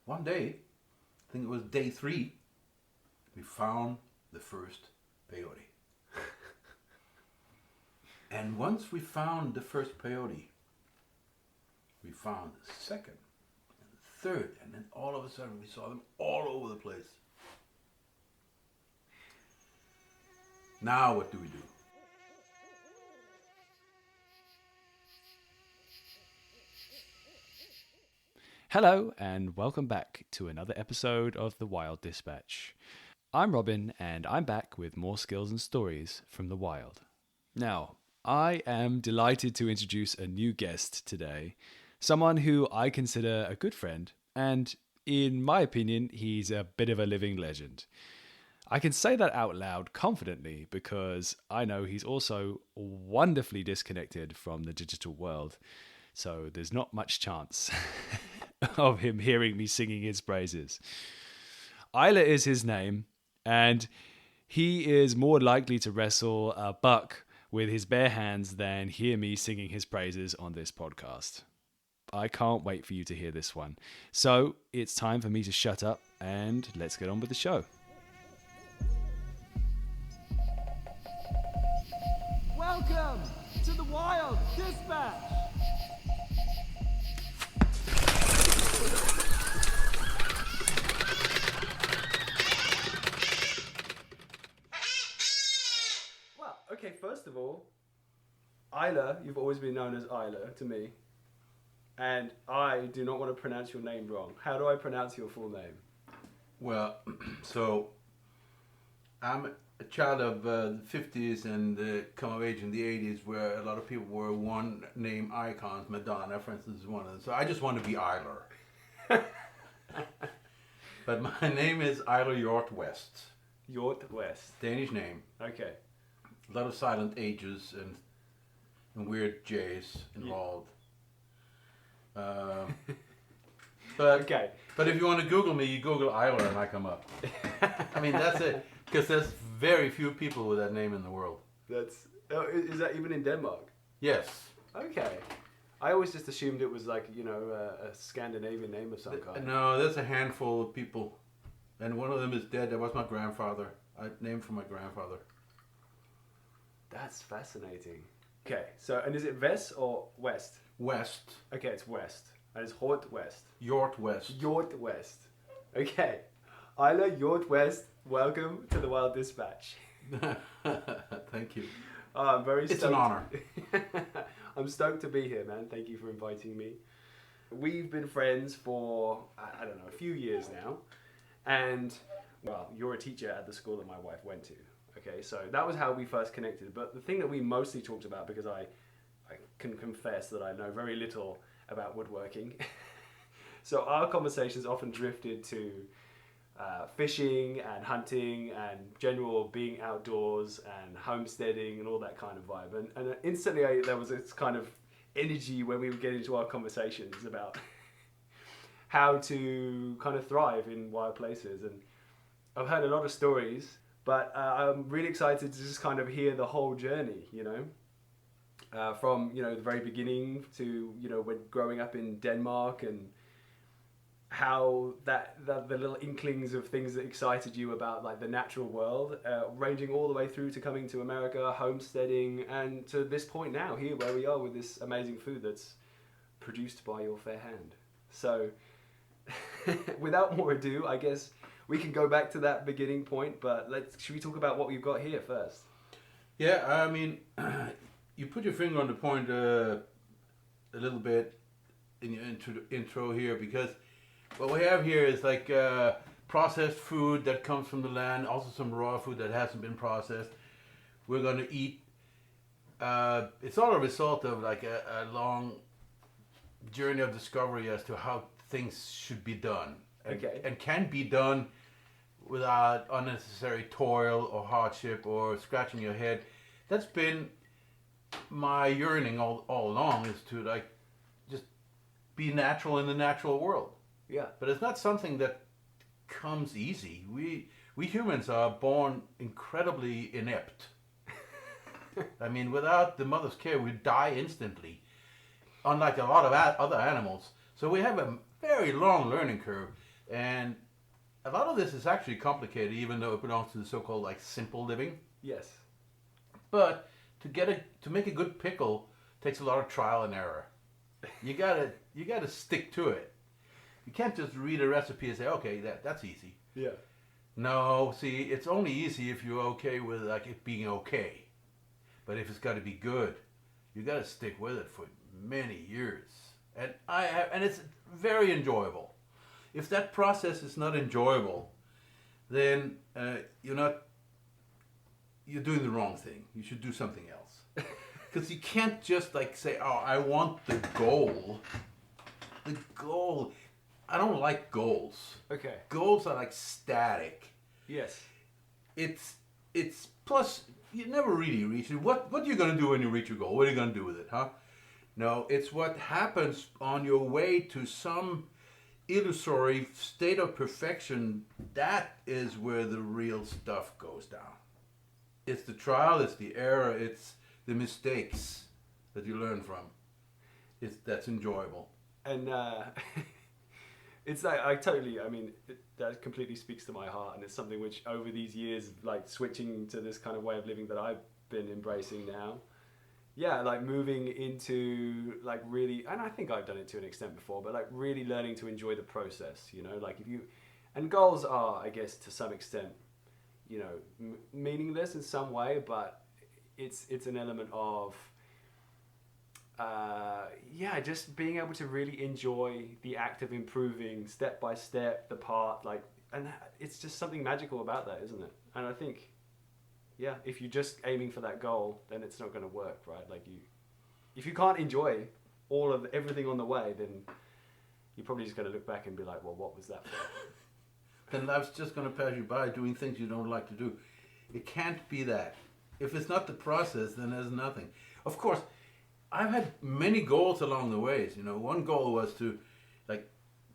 one day, I think it was day 3, we found the first peyote. And once we found the first peyote, we found the second and the third, and then all of a sudden we saw them all over the place. Now what do we do? Hello and welcome back to another episode of The Wild Dispatch. I'm Robin and I'm back with more skills and stories from the wild. Now, I am delighted to introduce a new guest today, someone who I consider a good friend, and in my opinion, he's a bit of a living legend. I can say that out loud confidently because I know he's also wonderfully disconnected from the digital world, so there's not much chance of him hearing me singing his praises. Ejler is his name, and he is more likely to wrestle a buck with his bare hands than hear me singing his praises on this podcast. I can't wait for you to hear this one. So it's time for me to shut up and let's get on with the show. Welcome to the Wild Dispatch. Well, okay, first of all, Ejler, you've always been known as Ejler to me. And I do not want to pronounce your name wrong. How do I pronounce your full name? Well, so I'm a child of the 50s and come of age in the 80s where a lot of people were one name icons. Madonna, for instance, is one of them. So I just want to be Ejler. But my name is Ejler Hjorth-Westh. Hjorth-Westh. Danish name. Okay. A lot of silent H's and weird J's involved. But Okay. But if you want to Google me, you Google Ejler and I come up. I mean, that's it. Because there's very few people with that name in the world. Is that even in Denmark? Yes. Okay. I always just assumed it was like, a Scandinavian name of some kind. No, there's a handful of people. And one of them is dead. That was my grandfather. I named for my grandfather. That's fascinating. Okay, so, and is it West or West? West. Okay, it's West. And it's Hjorth-Westh. Hjorth-Westh. Hjorth-Westh. Okay. Ejler Hjorth-Westh, welcome to the Wild Dispatch. Thank you. I'm very stoked. It's an honor. I'm stoked to be here, man. Thank you for inviting me. We've been friends for, I don't know, a few years now. And, well, you're a teacher at the school that my wife went to. Okay, so that was how we first connected. But the thing that we mostly talked about, because I can confess that I know very little about woodworking. So our conversations often drifted to fishing and hunting and general being outdoors and homesteading and all that kind of vibe. And instantly there was this kind of energy when we would get into our conversations about how to kind of thrive in wild places. And I've heard a lot of stories, but I'm really excited to just kind of hear the whole journey, from, the very beginning to, when growing up in Denmark and how the little inklings of things that excited you about like the natural world, ranging all the way through to coming to America, homesteading, and to this point now, here where we are with this amazing food that's produced by your fair hand. So without more ado, I guess we can go back to that beginning point, but should we talk about what we've got here first? Yeah, I mean, you put your finger on the point a little bit in your intro here, because what we have here is like processed food that comes from the land, also some raw food that hasn't been processed. We're going to eat. It's all a result of like a long journey of discovery as to how things should be done. Okay. And can be done without unnecessary toil or hardship or scratching your head. That's been my yearning all along, is to like just be natural in the natural world. Yeah. But it's not something that comes easy. We humans are born incredibly inept. I mean, without the mother's care, we die instantly, unlike a lot of other animals. So we have a very long learning curve And a lot of this is actually complicated, even though it belongs to the so-called like simple living. Yes. But to make a good pickle takes a lot of trial and error. You gotta stick to it. You can't just read a recipe and say, okay, that's easy. Yeah. No, see, it's only easy if you're okay with like it being okay. But if it's got to be good, you got to stick with it for many years. And it's very enjoyable. If that process is not enjoyable, then you're doing the wrong thing. You should do something else. Because you can't just like say, oh, I want the goal. The goal. I don't like goals. Okay. Goals are like static. Yes. It's plus you never really reach it. What are you gonna do when you reach your goal? What are you gonna do with it, huh? No, it's what happens on your way to some illusory state of perfection. That is where the real stuff goes down. It's the trial, it's the error, it's the mistakes that you learn from. That's enjoyable. And it's like that completely speaks to my heart, and it's something which over these years, like switching to this kind of way of living that I've been embracing now. Yeah, like moving into like really, and I think I've done it to an extent before, but like really learning to enjoy the process, you know, like and goals are, I guess, to some extent, you know, meaningless in some way, but it's an element of, just being able to really enjoy the act of improving step by step, the part, like, and it's just something magical about that, isn't it? And I think, yeah, if you're just aiming for that goal, then it's not going to work, right? Like if you can't enjoy all of everything on the way, then you're probably just going to look back and be like, well, what was that for? Then life's just going to pass you by doing things you don't like to do. It can't be that. If it's not the process, then there's nothing. Of course, I've had many goals along the ways. You know, one goal was to like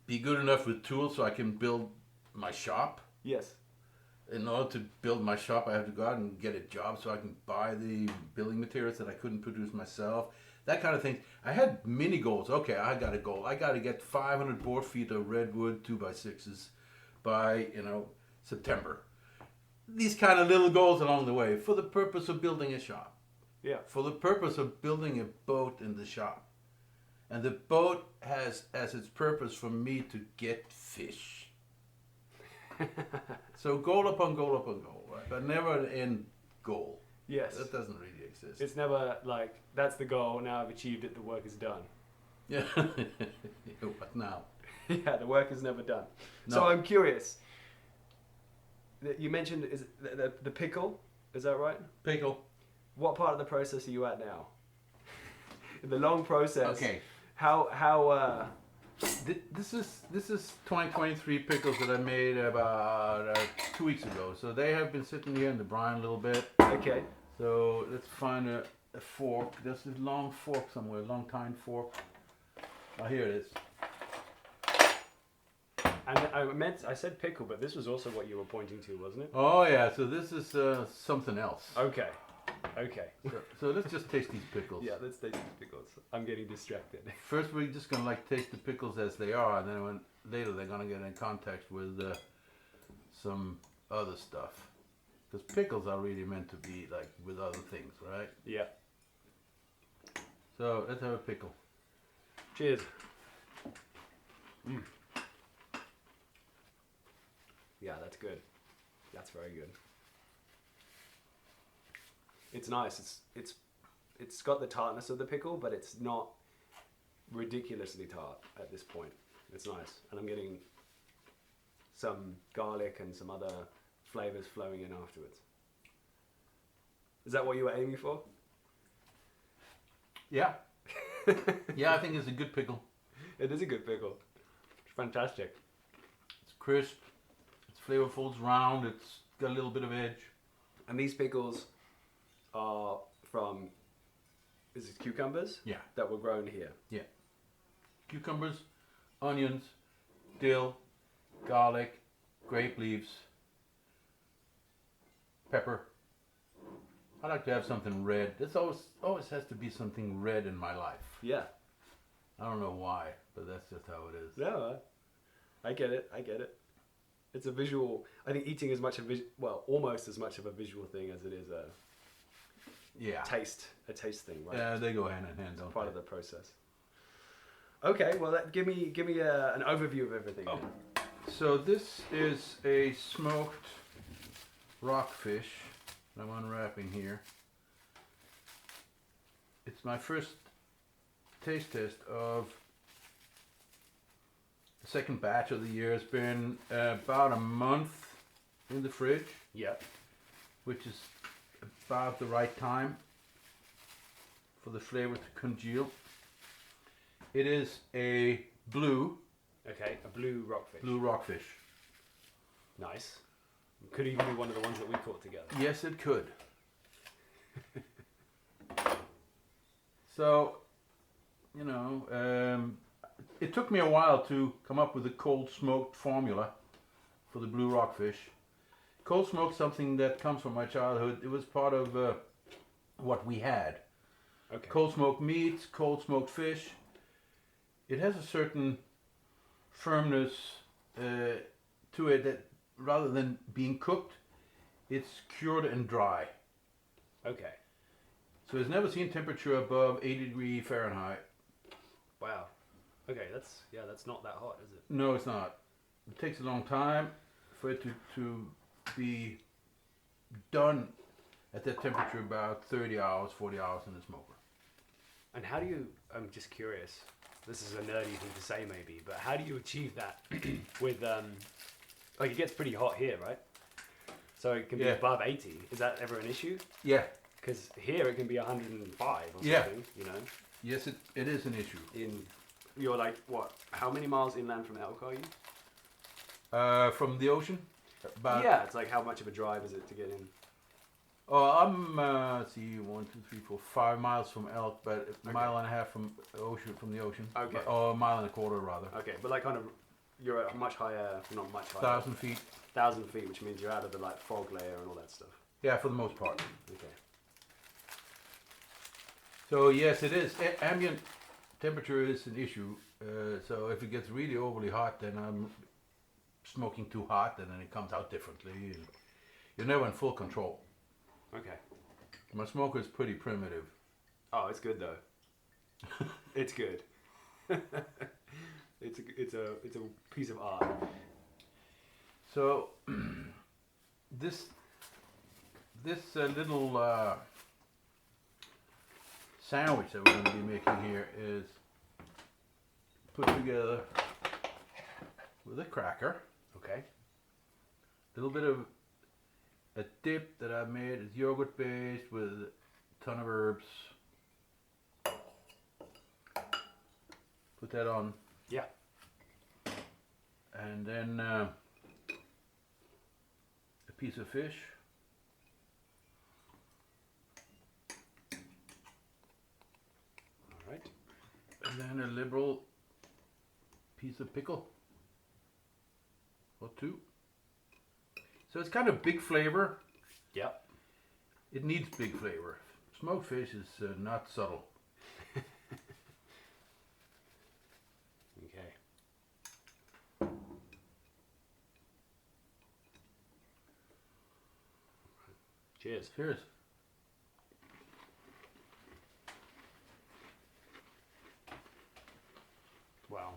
be good enough with tools so I can build my shop. Yes. In order to build my shop, I have to go out and get a job so I can buy the building materials that I couldn't produce myself. That kind of thing. I had mini goals. Okay, I got a goal. I got to get 500 board feet of redwood 2x6s by, September. These kind of little goals along the way for the purpose of building a shop. Yeah. For the purpose of building a boat in the shop. And the boat has as its purpose for me to get fish. So goal upon goal upon goal, right? But never an end goal. Yes. That doesn't really exist. It's never like, that's the goal, now I've achieved it, the work is done. Yeah. What now? Yeah, the work is never done. No. So I'm curious. You mentioned is the pickle, is that right? Pickle. What part of the process are you at now? The long process. Okay. How This is 2023 pickles that I made about 2 weeks ago. So they have been sitting here in the brine a little bit. okay. So let's find a fork. There's this long fork somewhere, long tine fork. Oh, here it is. And I said pickle, but this was also what you were pointing to, wasn't it? Oh yeah, so this is something else. Okay. So let's just taste these pickles. Yeah, let's taste these pickles. I'm getting distracted. First, we're just gonna like taste the pickles as they are, and then later they're gonna get in contact with some other stuff. Because pickles are really meant to be like with other things, right? Yeah. So let's have a pickle. Cheers. Yeah, that's good. That's very good. It's nice. It's got the tartness of the pickle, but it's not ridiculously tart at this point. It's nice, and I'm getting some garlic and some other flavors flowing in afterwards. Is that what you were aiming for? Yeah. Yeah, I think it's a good pickle. It is a good pickle. It's fantastic. It's crisp. It's flavorful. It's round. It's got a little bit of edge. And these pickles are from, is it cucumbers? Yeah. That were grown here. Yeah. Cucumbers, onions, dill, garlic, grape leaves, pepper. I like to have something red. This always has to be something red in my life. Yeah. I don't know why, but that's just how it is. Yeah. I get it. It's a visual. I think eating is almost as much of a visual thing as it is a taste thing, right? Yeah, they go hand in hand. It's part of the process. Okay, well, give me an overview of everything. Oh. So this is a smoked rockfish that I'm unwrapping here. It's my first taste test of the second batch of the year. It's been about a month in the fridge. Yep. Which is about the right time for the flavor to congeal. It is a blue. Okay, a blue rockfish. Blue rockfish. Nice. Could even be one of the ones that we caught together. Yes, it could. So, it took me a while to come up with a cold smoked formula for the blue rockfish. Cold smoked, something that comes from my childhood. It was part of what we had. Okay. Cold smoked meats, cold smoked fish. It has a certain firmness to it that rather than being cooked, it's cured and dry. Okay. So it's never seen temperature above 80 degrees Fahrenheit. Wow. Okay, that's not that hot, is it? No, it's not. It takes a long time for it to be done at that temperature, about 30 hours, 40 hours in the smoker. And how do you, I'm just curious, this is a nerdy thing to say maybe, but how do you achieve that with, it gets pretty hot here, right? So it can be above 80. Is that ever an issue? Yeah. Because here it can be 105 or something, Yes, it is an issue. You're like, what, how many miles inland from Elk are you? From the ocean? It's like how much of a drive is it to get in? Oh, I'm, 5 miles from Elk, but a mile and a half from the ocean. Okay. Or a mile and a quarter, rather. Okay, but you're at much higher, not much higher. 1,000 feet. 1,000 feet, which means you're out of the fog layer and all that stuff. Yeah, for the most part. Okay. So yes, it is. Ambient temperature is an issue. So if it gets really overly hot, then I'm smoking too hot, and then it comes out differently. You're never in full control. Okay. My smoker is pretty primitive. Oh, it's good though. It's good. It's a piece of art. So this little sandwich that we're going to be making here is put together with a cracker. Okay. A little bit of a dip that I made. It's yogurt based with a ton of herbs. Put that on. Yeah. And then a piece of fish. All right. And then a liberal piece of pickle. Or two. So it's kind of big flavor. Yep. It needs big flavor. Smoked fish is not subtle. Okay. Cheers. Cheers. Wow.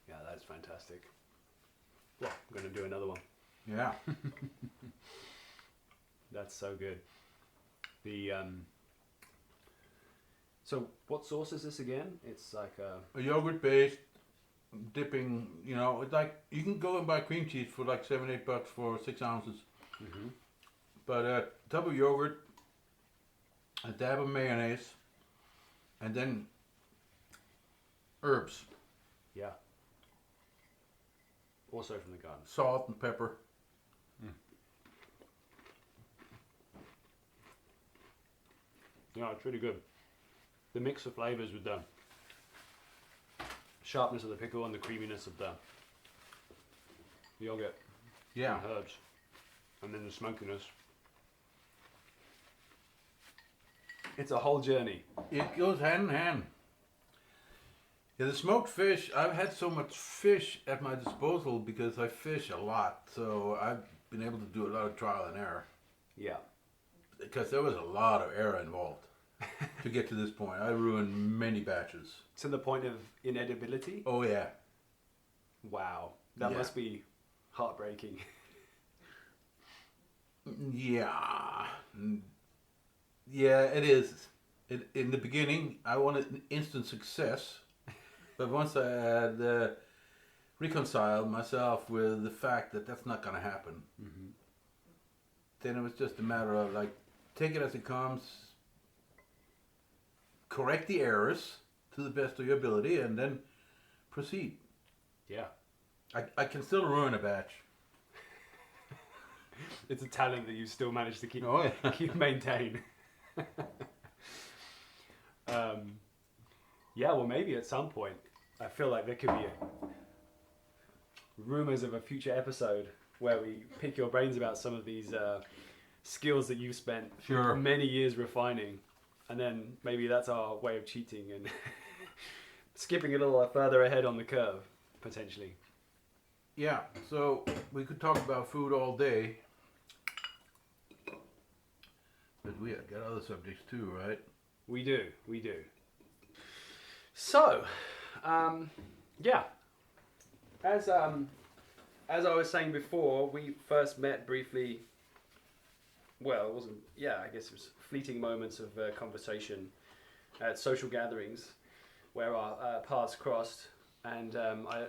Yeah, that's fantastic. Well, I'm going to do another one. Yeah. That's so good. So what sauce is this again? It's like A yogurt based dipping, it's like you can go and buy cream cheese for like $7-8 for 6 ounces. Mm-hmm. But a tub of yogurt, a dab of mayonnaise, and then herbs, Yeah. Also from the garden. salt and pepper. Yeah, it's really good. The mix of flavors with the sharpness of the pickle and the creaminess of the yogurt Yeah. and herbs. and then the smokiness. It's a whole journey. It goes hand in hand. Yeah, the smoked fish, I've had so much fish at my disposal because I fish a lot. So I've been able to do a lot of trial and error. Yeah. Because there was a lot of error involved to get to this point. I ruined many batches. To the point of inedibility? Oh, yeah. Wow. That Yeah. must be heartbreaking. Yeah. Yeah, it is. In the beginning, I wanted an instant success. But once I had reconciled myself with the fact that that's not going to happen, then it was just a matter of like, take it as it comes, correct the errors to the best of your ability, and then proceed. Yeah. I can still ruin a batch. It's a talent that you still managed to keep, Oh, yeah. keep maintain. Yeah, well, maybe at some point, I feel like there could be rumors of a future episode where we pick your brains about some of these skills that you've spent Sure. many years refining, and then maybe that's our way of cheating and skipping a little further ahead on the curve, potentially. Yeah, so we could talk about food all day. But we got other subjects too, right? We do. So, yeah. As I was saying before, we first met briefly. Well, it wasn't. Yeah, I guess it was fleeting moments of conversation at social gatherings where our paths crossed, and I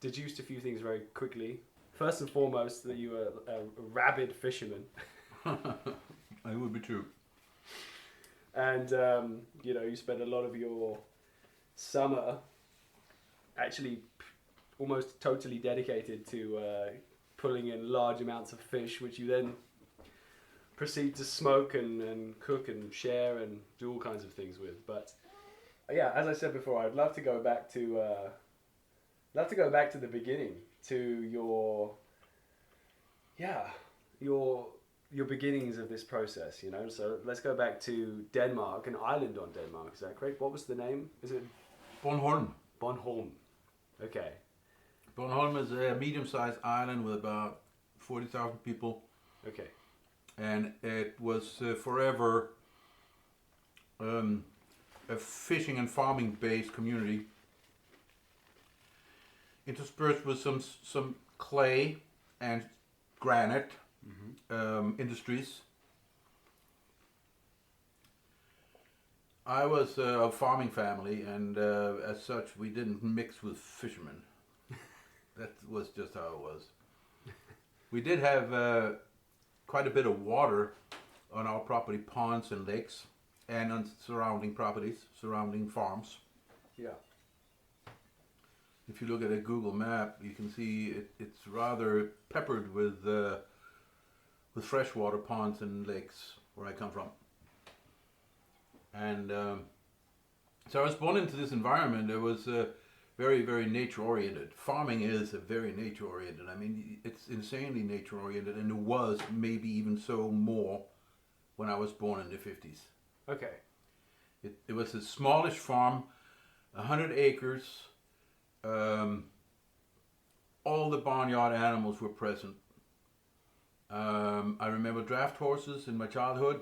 deduced a few things very quickly. First and foremost, that you were a rabid fisherman. It would be true. And, you spent a lot of your summer actually almost totally dedicated to pulling in large amounts of fish, which you then proceed to smoke and cook and share and do all kinds of things with. But, yeah, as I said before, I'd love to go back to the beginning, to your beginnings of this process, So let's go back to Denmark, an island on Denmark. Is that correct? What was the name? Is it Bornholm. Bornholm? Okay. Bornholm is a medium-sized island with about 40,000 people. Okay. And it was forever a fishing and farming-based community, interspersed with some clay and granite industries. I was a farming family, and as such, we didn't mix with fishermen. That was just how it was. We did have quite a bit of water on our property, ponds and lakes, and on surrounding properties, surrounding farms. Yeah. If you look at a Google map, you can see it's rather peppered with freshwater ponds and lakes where I come from. And so I was born into this environment. It was very, very nature-oriented. Farming is very nature-oriented. I mean, it's insanely nature-oriented, and it was maybe even so more when I was born in the 50s. Okay. It was a smallish farm, 100 acres. All the barnyard animals were present. I remember draft horses in my childhood.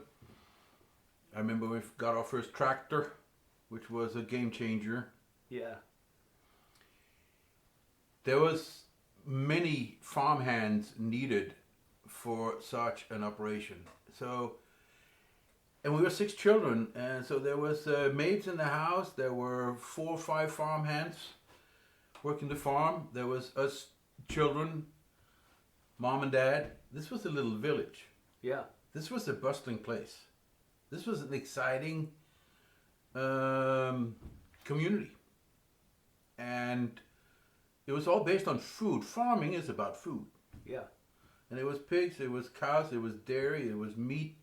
I remember we got our first tractor, which was a game changer. Yeah. There was many farmhands needed for such an operation. So, and we were 6 children, and so there was maids in the house. There were 4 or 5 farmhands working the farm. There was us children, mom and dad. This was a little village. Yeah. This was a bustling place. This was an exciting community. And it was all based on food. Farming is about food. Yeah. And it was pigs, it was cows, it was dairy, it was meat,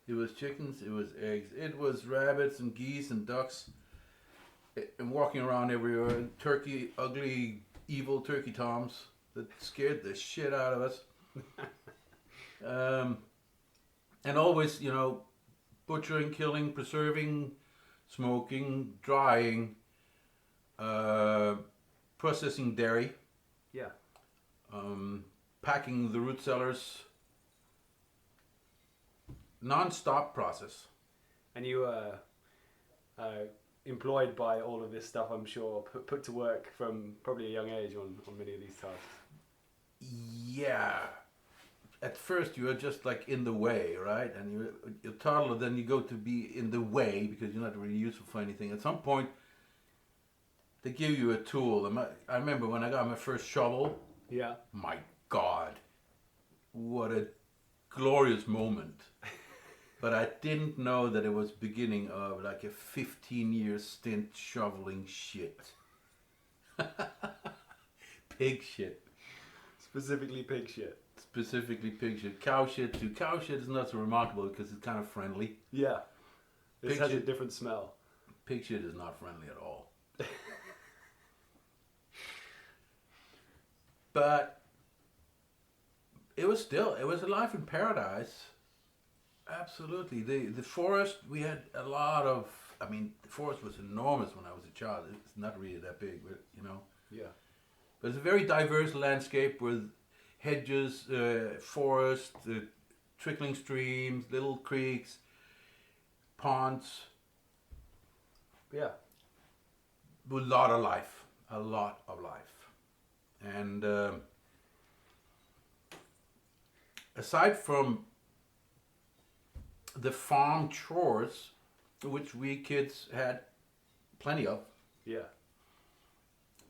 it was chickens, it was eggs, it was rabbits and geese and ducks. And walking around everywhere, turkey, ugly, evil turkey toms that scared the shit out of us. And always, butchering, killing, preserving, smoking, drying, processing dairy, Yeah. packing the root cellars, non-stop process. And you were employed by all of this stuff, I'm sure, put to work from probably a young age on many of these tasks. Yeah. At first you are just like in the way, right? And you're a toddler, then you go to be in the way because you're not really useful for anything. At some point, they give you a tool. I remember when I got my first shovel. Yeah. My God, what a glorious moment. But I didn't know that it was beginning of like a 15-year stint shoveling shit. Pig shit. Specifically pig shit. Specifically pig shit. Cow shit too. Cow shit is not so remarkable because it's kind of friendly. Yeah. This Pig has shit. a different smell. Pig shit is not friendly at all. But it was a life in paradise. Absolutely. The forest, we had a lot of, the forest was enormous when I was a child. It's not really that big, but Yeah. But it's a very diverse landscape with hedges, forest, trickling streams, little creeks, ponds. Yeah. A lot of life. And aside from the farm chores, which we kids had plenty of, Yeah.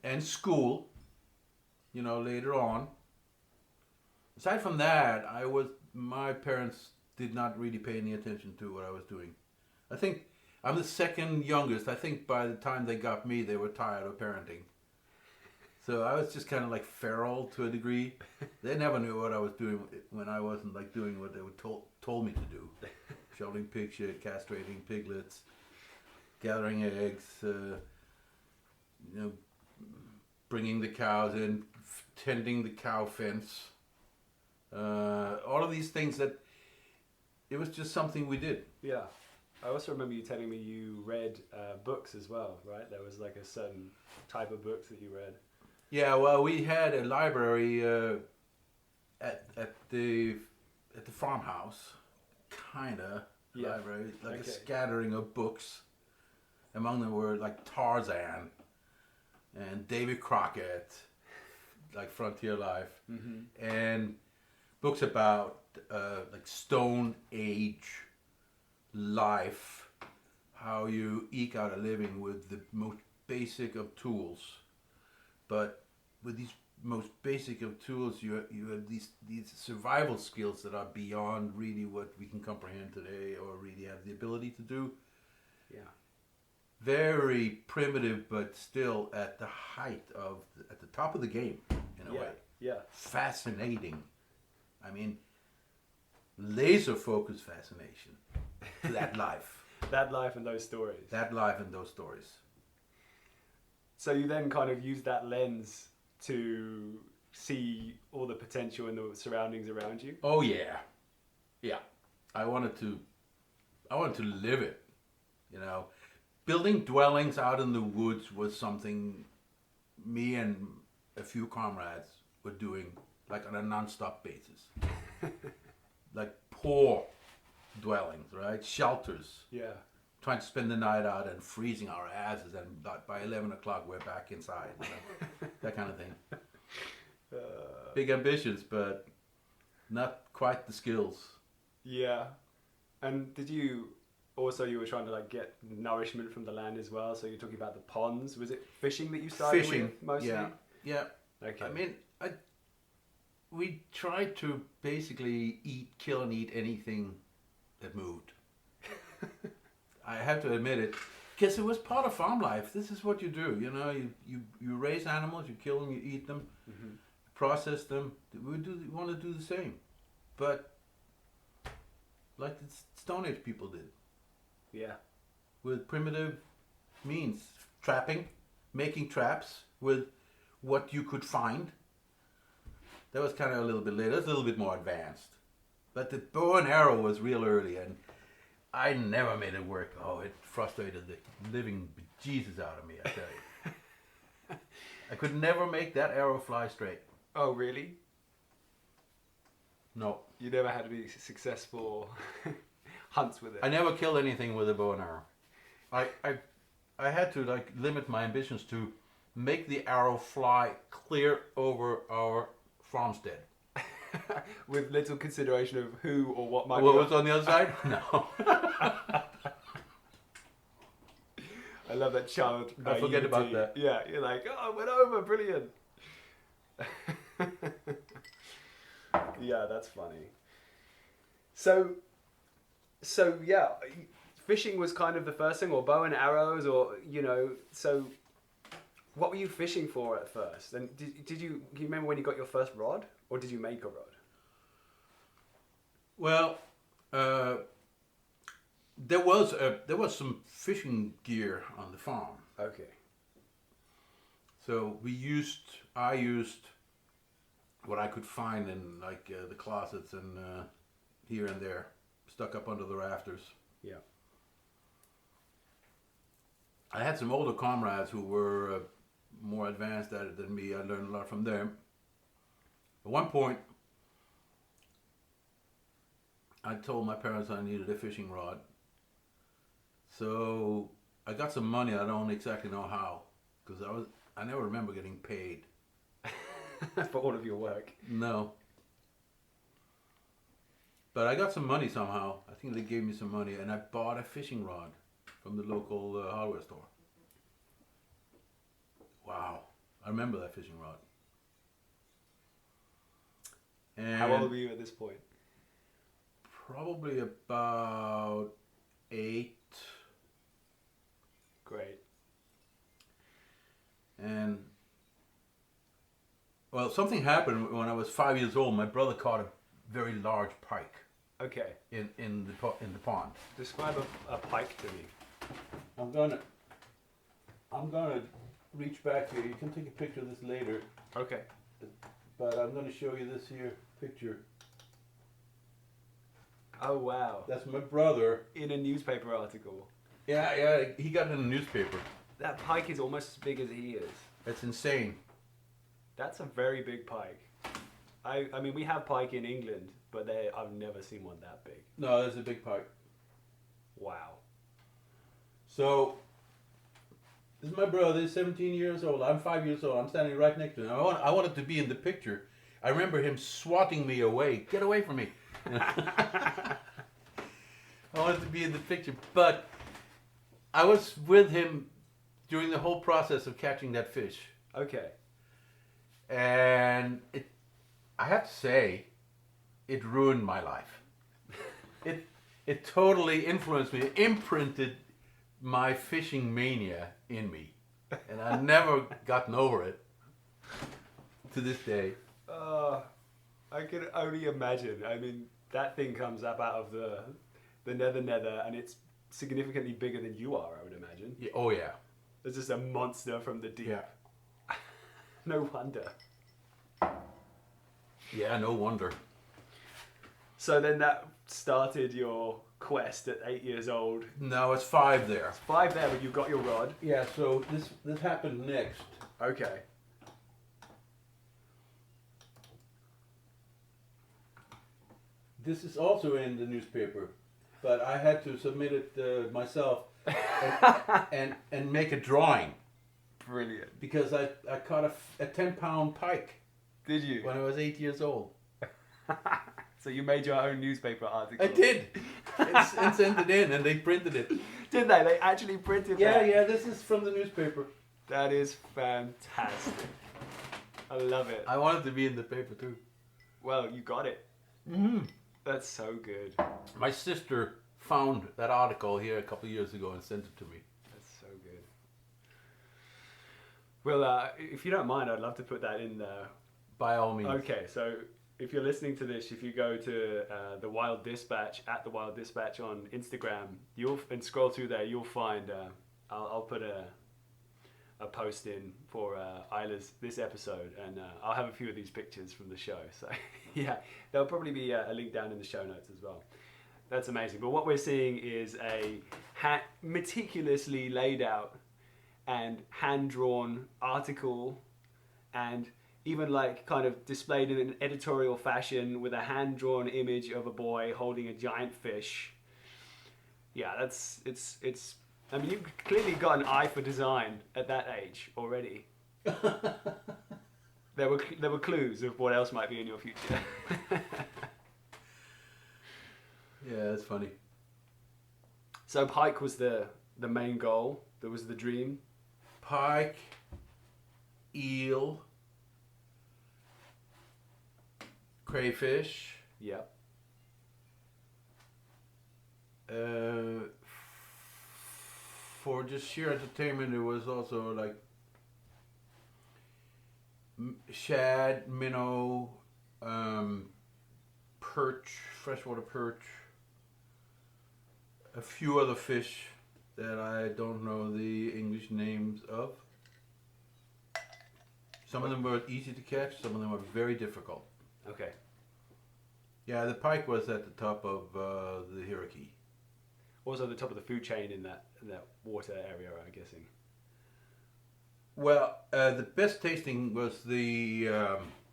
and school, later on. Aside from that, my parents did not really pay any attention to what I was doing. I think I'm the second youngest. I think by the time they got me, they were tired of parenting. So I was just kind of like feral to a degree. They never knew what I was doing when I wasn't like doing what they were told me to do. Shoveling pig shit, castrating piglets, gathering eggs, bringing the cows in, tending the cow fence. All of these things that it was just something we did. Yeah. I also remember you telling me you read books as well, right? There was like a certain type of books that you read. Yeah, well, we had a library at the farmhouse, kinda library, like a scattering of books. Among them were like Tarzan and David Crockett, like Frontier Life, and books about like Stone Age life, how you eke out a living with the most basic of tools. But with these most basic of tools, you have these survival skills that are beyond really what we can comprehend today or really have the ability to do. Yeah. Very primitive, but still at the height of, at the top of the game in a way. Yeah. Fascinating. Laser focused fascination. That life. That life and those stories. That life and those stories. So you then kind of use that lens to see all the potential in the surroundings around you? Oh yeah. Yeah. I wanted to live it. Building dwellings out in the woods was something me and a few comrades were doing like on a non-stop basis. Like poor dwellings, right? Shelters. Yeah. Trying to spend the night out and freezing our asses, and by 11 o'clock we're back inside. That kind of thing. Big ambitions, but not quite the skills. Yeah. And did you also, you were trying to like get nourishment from the land as well, so you're talking about the ponds. Was it fishing that you started with mostly? Yeah. Okay. We tried to basically kill and eat anything that moved. I have to admit it, because it was part of farm life. This is what you do, you raise animals, you kill them, you eat them, process them. We want to do the same, but like the Stone Age people did. Yeah. With primitive means, trapping, making traps with what you could find. That was kind of a little bit later. It's a little bit more advanced. But the bow and arrow was real early, and I never made it work. Oh, it frustrated the living bejesus out of me, I tell you. I could never make that arrow fly straight. Oh, really? No. You never had any successful hunts with it? I never killed anything with a bow and arrow. I had to like limit my ambitions to make the arrow fly clear over our farmstead. With little consideration of who or what might What be was on the other side? No. I love that child. I forget about that. Yeah, you're like, oh, it went over, brilliant. Yeah, that's funny. So yeah, fishing was kind of the first thing, or bow and arrows, or so. What were you fishing for at first? And do you remember when you got your first rod, or did you make a rod? Well, there was some fishing gear on the farm. Okay. So I used what I could find in like the closets and here and there, stuck up under the rafters. Yeah. I had some older comrades who were more advanced at it than me. I learned a lot from them. At one point, I told my parents I needed a fishing rod. So I got some money. I don't exactly know how, because I never remember getting paid. For all of your work. No. But I got some money somehow. I think they gave me some money, and I bought a fishing rod from the local hardware store. Wow. I remember that fishing rod. And how old were you at this point? Probably about 8. Great. And well, something happened when I was 5 years old. My brother caught a very large pike. Okay. In the pond. Describe a pike to me. I'm gonna reach back here. You can take a picture of this later. Okay. But I'm gonna show you this here picture. Oh wow. That's my brother. In a newspaper article. Yeah, he got it in the newspaper. That pike is almost as big as he is. That's insane. That's a very big pike. I mean, we have pike in England, but I've never seen one that big. No, that's a big pike. Wow. So, this is my brother. He's 17 years old. I'm 5 years old. I'm standing right next to him. I wanted to be in the picture. I remember him swatting me away. Get away from me. I wanted to be in the picture. But I was with him during the whole process of catching that fish. Okay. And I have to say, it ruined my life. It totally influenced me. It imprinted my fishing mania in me. And I've never gotten over it to this day. I can only imagine. I mean, that thing comes up out of the nether, and it's significantly bigger than you are, I would imagine. Yeah, oh yeah. It's just a monster from the deep. Yeah. No wonder. Yeah, no wonder. So then that started your quest at 8 years old. No, it's 5 there. It's 5 there, but you got your rod. Yeah, so this happened next. Okay. This is also in the newspaper, but I had to submit it myself and make a drawing. Brilliant. Because I caught a 10-pound pike. Did you? When I was 8 years old. So you made your own newspaper article? I did. And sent it in, and they printed it. Did they? They actually printed that? Yeah, this is from the newspaper. That is fantastic. I love it. I wanted to be in the paper too. Well, you got it. Mm-hmm. That's so good. My sister found that article here a couple of years ago and sent it to me. That's so good. Well, if you don't mind, I'd love to put that in there. By all means. Okay, so if you're listening to this, if you go to The Wild Dispatch, at The Wild Dispatch on Instagram, and scroll through there, you'll find, I'll put a post in for Ejler's this episode, and I'll have a few of these pictures from the show. So yeah, there'll probably be a link down in the show notes as well. That's amazing. But what we're seeing is a meticulously laid out and hand-drawn article, and even like kind of displayed in an editorial fashion with a hand-drawn image of a boy holding a giant fish. Yeah, it's. I mean, you've clearly got an eye for design at that age already. There were clues of what else might be in your future. Yeah, that's funny. So pike was the main goal. That was the dream. Pike, eel, crayfish. Yep. For just sheer entertainment, there was also like shad, minnow, perch, freshwater perch, a few other fish that I don't know the English names of. Some of them were easy to catch, some of them were very difficult. Okay. Yeah, the pike was at the top of the hierarchy. Also the top of the food chain in that water area, I'm guessing. Well, the best tasting was the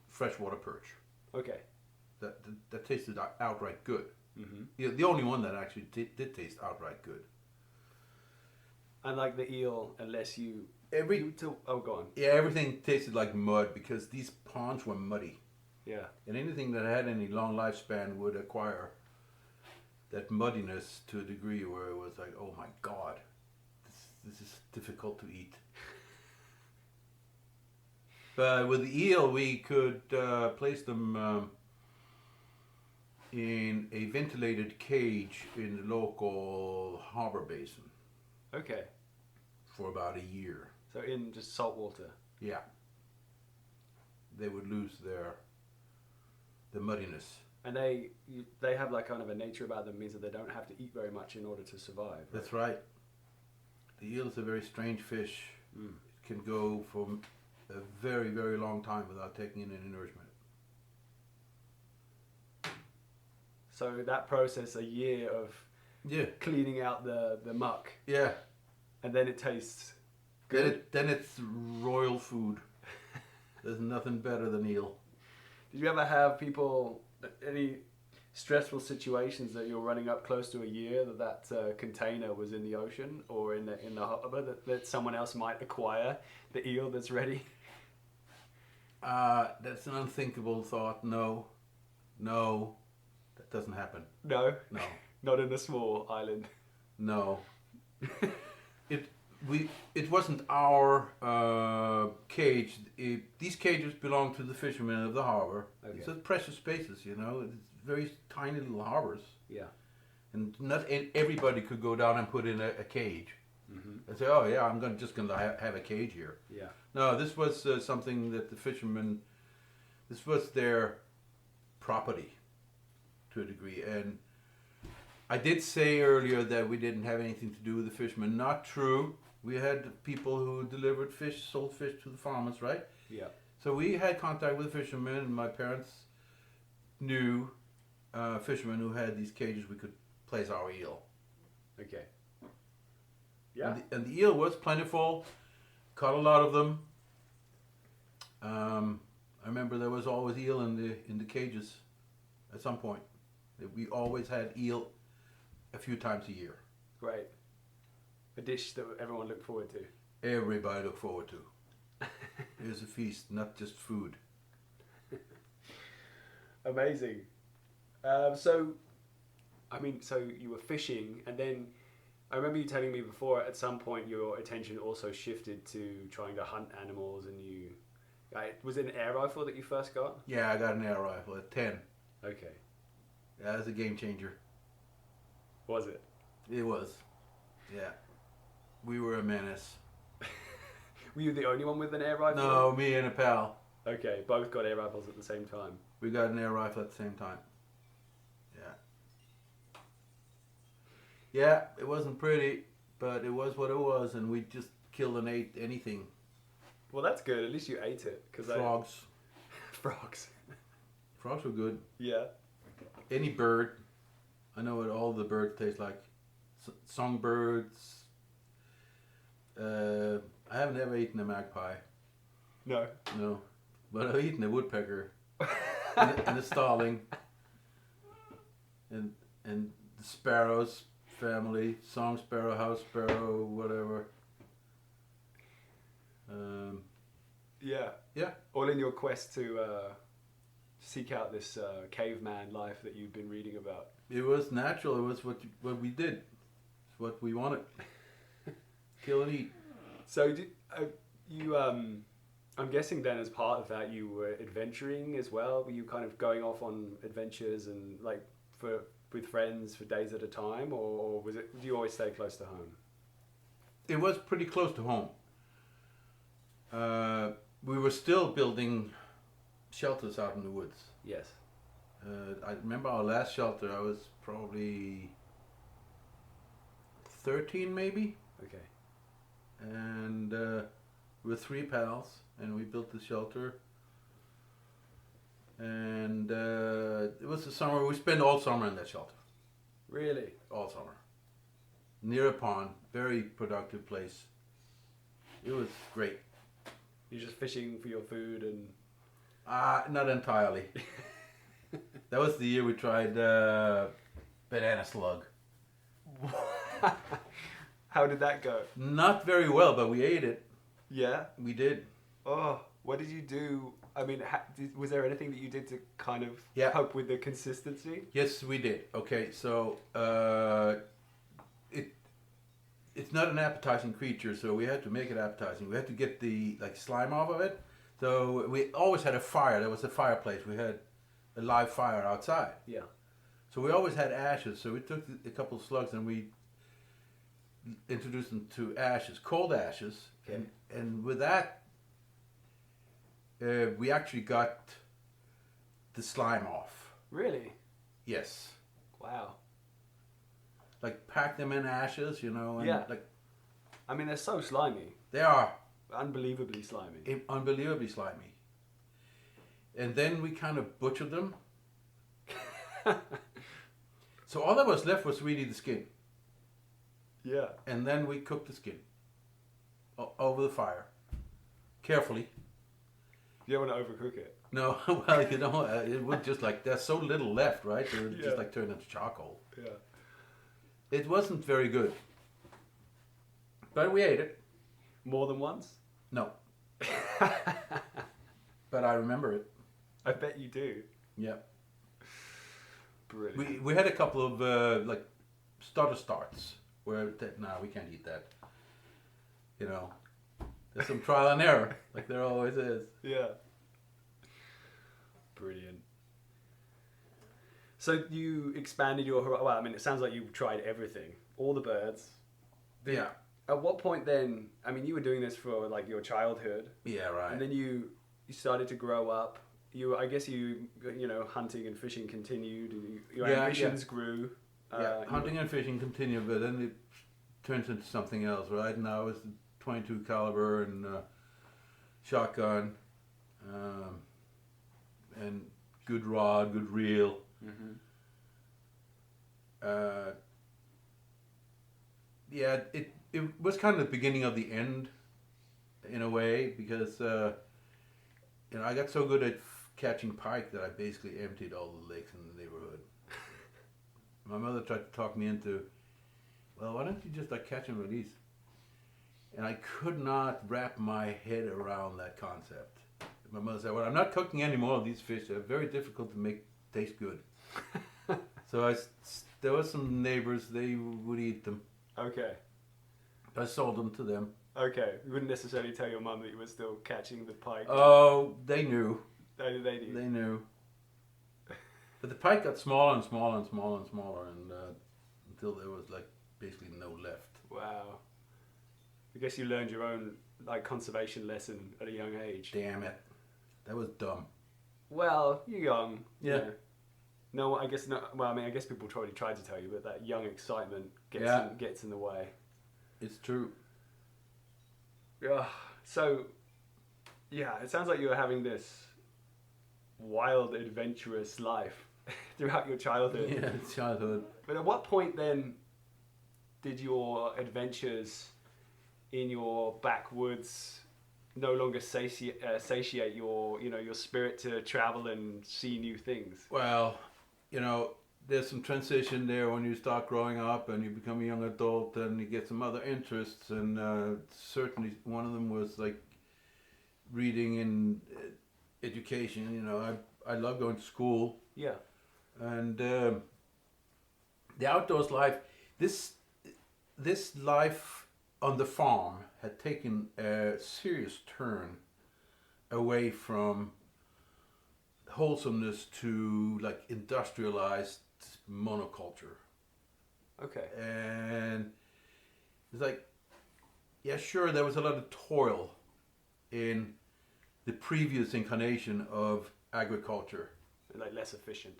freshwater perch. Okay. That tasted outright good. Mm-hmm. Yeah, the only one that actually did taste outright good. Unlike the eel, unless you... Oh, go on. Yeah, everything tasted like mud because these ponds were muddy. Yeah. And anything that had any long lifespan would acquire that muddiness to a degree where it was like, oh my God, this is difficult to eat. But with the eel, we could place them in a ventilated cage in the local harbor basin. Okay. For about a year. So in just salt water. Yeah. They would lose the muddiness. And they have like kind of a nature about them, means that they don't have to eat very much in order to survive. Right? That's right. The eel is a very strange fish. Mm. It can go for a very, very long time without taking in any nourishment. So that process, a year of cleaning out the muck. Yeah. And then it tastes good. Then it's royal food. There's nothing better than eel. Did you ever have any stressful situations that you're running up close to a year that container was in the ocean or in the harbor that someone else might acquire the eel that's ready? That's an unthinkable thought. No, that doesn't happen. No, No, not in a small island. no. It wasn't our cage. These cages belong to the fishermen of the harbor. Okay. It's precious spaces, you know. It's very tiny little harbors. Yeah. And not everybody could go down and put in a cage. Mm-hmm. And say, oh yeah, I'm just going to have a cage here. Yeah. No, this was something that the fishermen, this was their property to a degree. And I did say earlier that we didn't have anything to do with the fishermen. Not true. We had people who delivered fish, sold fish to the farmers, right? Yeah. So we had contact with fishermen, and my parents knew fishermen who had these cages we could place our eel. Okay. Yeah. And the eel was plentiful. Caught a lot of them. I remember there was always eel in the cages at some point. We always had eel a few times a year. Great. A dish that everyone looked forward to. Everybody looked forward to. It was a feast, not just food. Amazing. So you were fishing, and then I remember you telling me before at some point your attention also shifted to trying to hunt animals, and was it an air rifle that you first got? Yeah, I got an air rifle at 10. Okay. Yeah, that was a game changer. Was it? It was. Yeah. We were a menace. Were you the only one with an air rifle? No, me and a pal. Okay, both got air rifles at the same time. We got an air rifle at the same time. Yeah. Yeah, it wasn't pretty, but it was what it was, and we just killed and ate anything. Well, that's good. At least you ate it. Frogs. Frogs. Frogs were good. Yeah. Any bird. I know what all the birds taste like. Songbirds. I haven't ever eaten a magpie. No. No. But I've eaten a woodpecker. and a starling. And the sparrows family. Song sparrow, house sparrow, whatever. Yeah. Yeah. All in your quest to seek out this caveman life that you've been reading about. It was natural. It was what we did. It's what we wanted. Kill and eat. So you, I'm guessing then as part of that you were adventuring as well. Were you kind of going off on adventures and like with friends for days at a time, or do you always stay close to home? It was pretty close to home. We were still building shelters out in the woods. Yes. I remember our last shelter. I was probably 13, maybe. Okay. And we were 3 pals, and we built the shelter. And it was the summer. We spent all summer in that shelter. Really? All summer. Near a pond. Very productive place. It was great. You're just fishing for your food and... Not entirely. That was the year we tried banana slug. How did that go? Not very well, but we ate it. Yeah? We did. Oh, what did you do? I mean, was there anything that you did to kind of help with the consistency? Yes, we did. Okay, so it's not an appetizing creature, so we had to make it appetizing. We had to get the slime off of it. So we always had a fire. There was a fireplace. We had a live fire outside. Yeah. So we always had ashes. So we took a couple of slugs and we introduced them to ashes, cold ashes. Okay. And with that, we actually got the slime off. Really? Yes. Wow. Like pack them in ashes, and I mean, they're so slimy. They are. Unbelievably slimy. Unbelievably slimy. And then we kind of butchered them. So all that was left was really the skin. Yeah. And then we cooked the skin over the fire. Carefully. You don't want to overcook it. No, well, it would just there's so little left, right? It would just turn into charcoal. Yeah. It wasn't very good. But we ate it. More than once? No. But I remember it. I bet you do. Yeah. Brilliant. We had a couple of stutter starts where we can't eat that. There's some trial and error, like there always is. Yeah. Brilliant. So you expanded your horizon. Well, I mean, it sounds like you tried everything, all the birds. Yeah. At what point then? I mean, you were doing this for your childhood. Yeah, right. And then you started to grow up. I guess hunting and fishing continued. And your ambitions grew. Hunting and fishing continued, but then it turns into something else. Right now it's the 22 caliber and shotgun, and good rod, good reel. Mm-hmm. It was kind of the beginning of the end, in a way, because I got so good at catching pike that I basically emptied all the lakes in the neighborhood. My mother tried to talk me into, well, why don't you just catch and release? And I could not wrap my head around that concept. My mother said, well, I'm not cooking any more of these fish. They're very difficult to make taste good. So there were some neighbors, they would eat them. Okay. I sold them to them. Okay. You wouldn't necessarily tell your mum that you were still catching the pike. Oh, they knew. They knew. They knew. But the pike got smaller and smaller and smaller and smaller, and until there was basically no left. Wow. I guess you learned your own conservation lesson at a young age. Damn it. That was dumb. Well, you're young. Yeah. No, I guess not. Well, I mean, I guess people probably tried to tell you, but that young excitement gets in the way. It's true. Yeah. So, yeah, it sounds like you were having this wild, adventurous life throughout your childhood. Yeah, childhood. But at what point then did your adventures in your backwoods no longer satiate your, your spirit to travel and see new things? Well, there's some transition there when you start growing up and you become a young adult and you get some other interests, and certainly one of them was like reading and education. I love going to school. Yeah. And the outdoors life, this life on the farm had taken a serious turn away from wholesomeness to like industrialized monoculture. Okay. And it's like, yeah, sure, there was a lot of toil in the previous incarnation of agriculture. Like less efficient.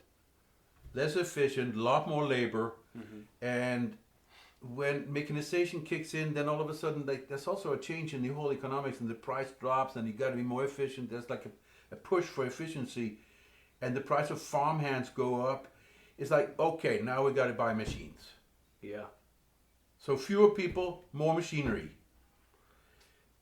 Less efficient, a lot more labor, and when mechanization kicks in, then all of a sudden there's also a change in the whole economics, and the price drops, and you got to be more efficient. There's like a push for efficiency, and the price of farmhands go up. It's like, okay, now we got to buy machines. Yeah. So fewer people, more machinery.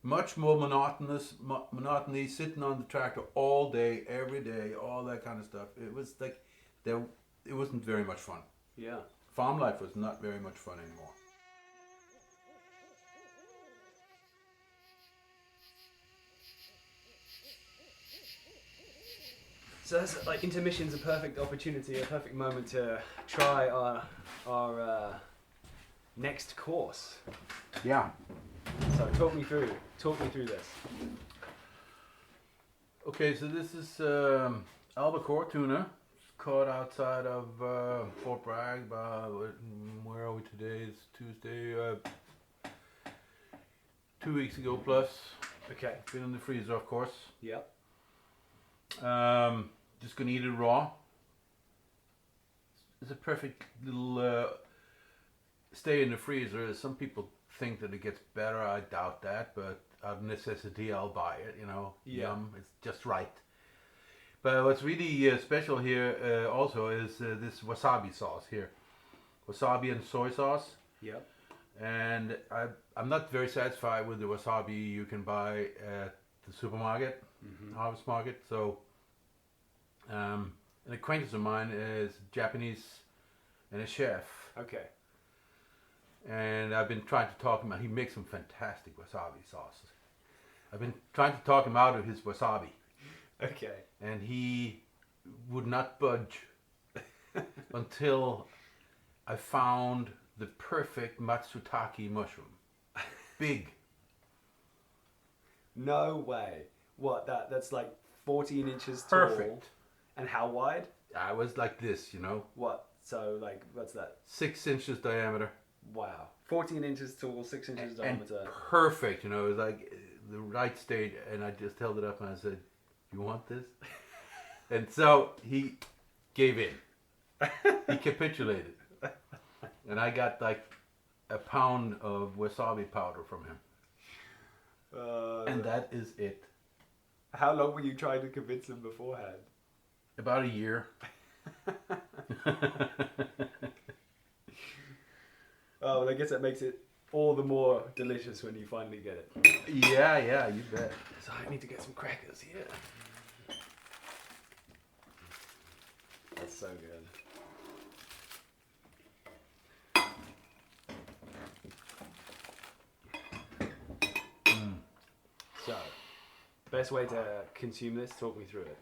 Much more monotony, sitting on the tractor all day, every day, all that kind of stuff. It was like, it wasn't very much fun. Yeah. Farm life was not very much fun anymore. So that's like intermission's a perfect opportunity, a perfect moment to try our next course. Yeah. So talk me through this. Okay, so this is albacore tuna. It's caught outside of Fort Bragg. Where are we today? It's Tuesday. 2 weeks ago plus. Okay. Been in the freezer, of course. Yep. Just gonna eat it raw. It's a perfect little stay in the freezer. Some people think that it gets better. I doubt that, but out of necessity, I'll buy it. Yeah. Yum. It's just right. But what's really special here also is this wasabi sauce here. Wasabi and soy sauce. Yep. And I'm not very satisfied with the wasabi you can buy at the supermarket, harvest market. So an acquaintance of mine is Japanese and a chef. Okay. And I've been trying to talk him out. He makes some fantastic wasabi sauces. I've been trying to talk him out of his wasabi. Okay. And he would not budge until I found the perfect matsutake mushroom. Big. No way. What, that's like 14 inches tall? Perfect. And how wide? I was like this, What? So like, what's that? 6 inches diameter. Wow. 14 inches tall, 6 inches diameter. And perfect, it was like the right state. And I just held it up and I said, "You want this?" And so he gave in. He capitulated. And I got like a pound of wasabi powder from him. And that is it. How long were you trying to convince him beforehand? About a year. Oh, well, I guess that makes it all the more delicious when you finally get it. Yeah, you bet. So I need to get some crackers here. That's so good. So, best way to consume this, talk me through it.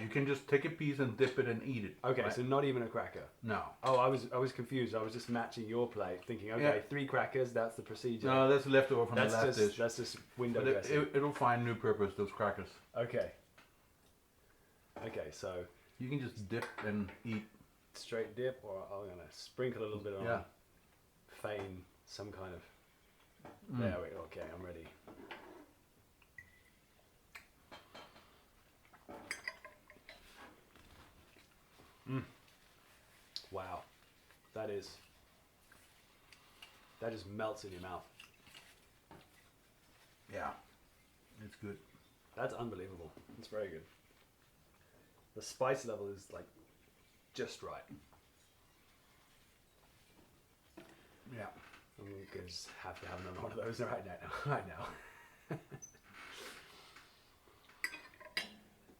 You can just take a piece and dip it and eat it. Okay, right? so not even a cracker. No. Oh, I was confused. I was just matching your plate, thinking, okay, 3 crackers, that's the procedure. No, that's leftover from the last dish. That's just window But dressing. it'll find new purpose, those crackers. Okay. Okay, so You can just dip and eat. straight dip, or I'm going to sprinkle a little bit on. Yeah. Feign some kind of... There we go. Okay, I'm ready. Wow. That just melts in your mouth. Yeah. It's good. That's unbelievable. It's very good. The spice level is like just right. Yeah. I'm gonna just have to have another one of those right now. Right now.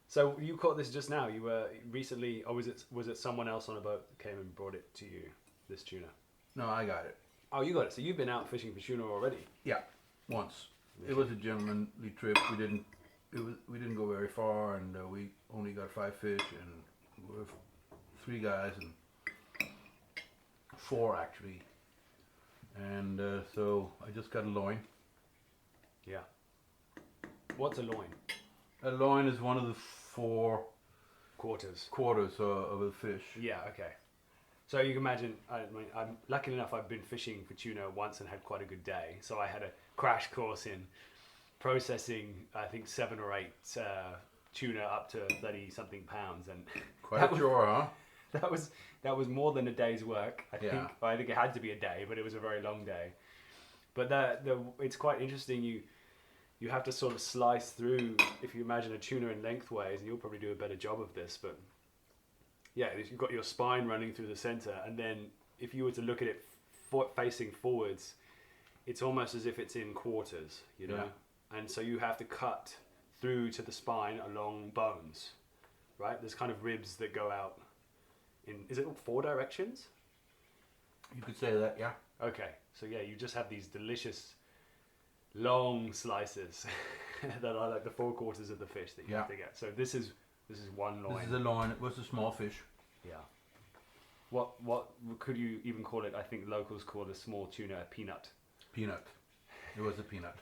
So you caught this just now. You were recently, or was it someone else on a boat that came and brought it to you? This tuna. No, I got it. Oh, you got it. So you've been out fishing for tuna already. Yeah, once. It was a gentlemanly trip. We didn't go very far, and we only got 5 fish, and we were 3 guys and 4 actually. And so I just got a loin. Yeah. What's a loin? A loin is one of the 4 Quarters. of a fish. Yeah. Okay. So you can imagine. I mean, I'm lucky enough. I've been fishing for tuna once and had quite a good day. So I had a crash course in processing. I think 7 or 8 tuna up to 30 something pounds, and Quite a chore, huh? that was more than a day's work. I Yeah. think it had to be a day, but it was a very long day. But it's quite interesting. You have to sort of slice through. If you imagine a tuna in lengthways, and you'll probably do a better job of this, but yeah, you've got your spine running through the center, and then if you were to look at it facing forwards, it's almost as if it's in quarters, you know. Yeah. And so you have to cut through to the spine along bones, right? There's kind of ribs that go out in, is it 4 directions? You could say that, yeah. Okay, so yeah, you just have these delicious long slices that are like the 4 quarters of the fish that you have to get. So this is one loin. This is a loin. It was a small fish. Yeah. What could you even call it? I think locals call a small tuna a peanut. Peanut. It was a peanut.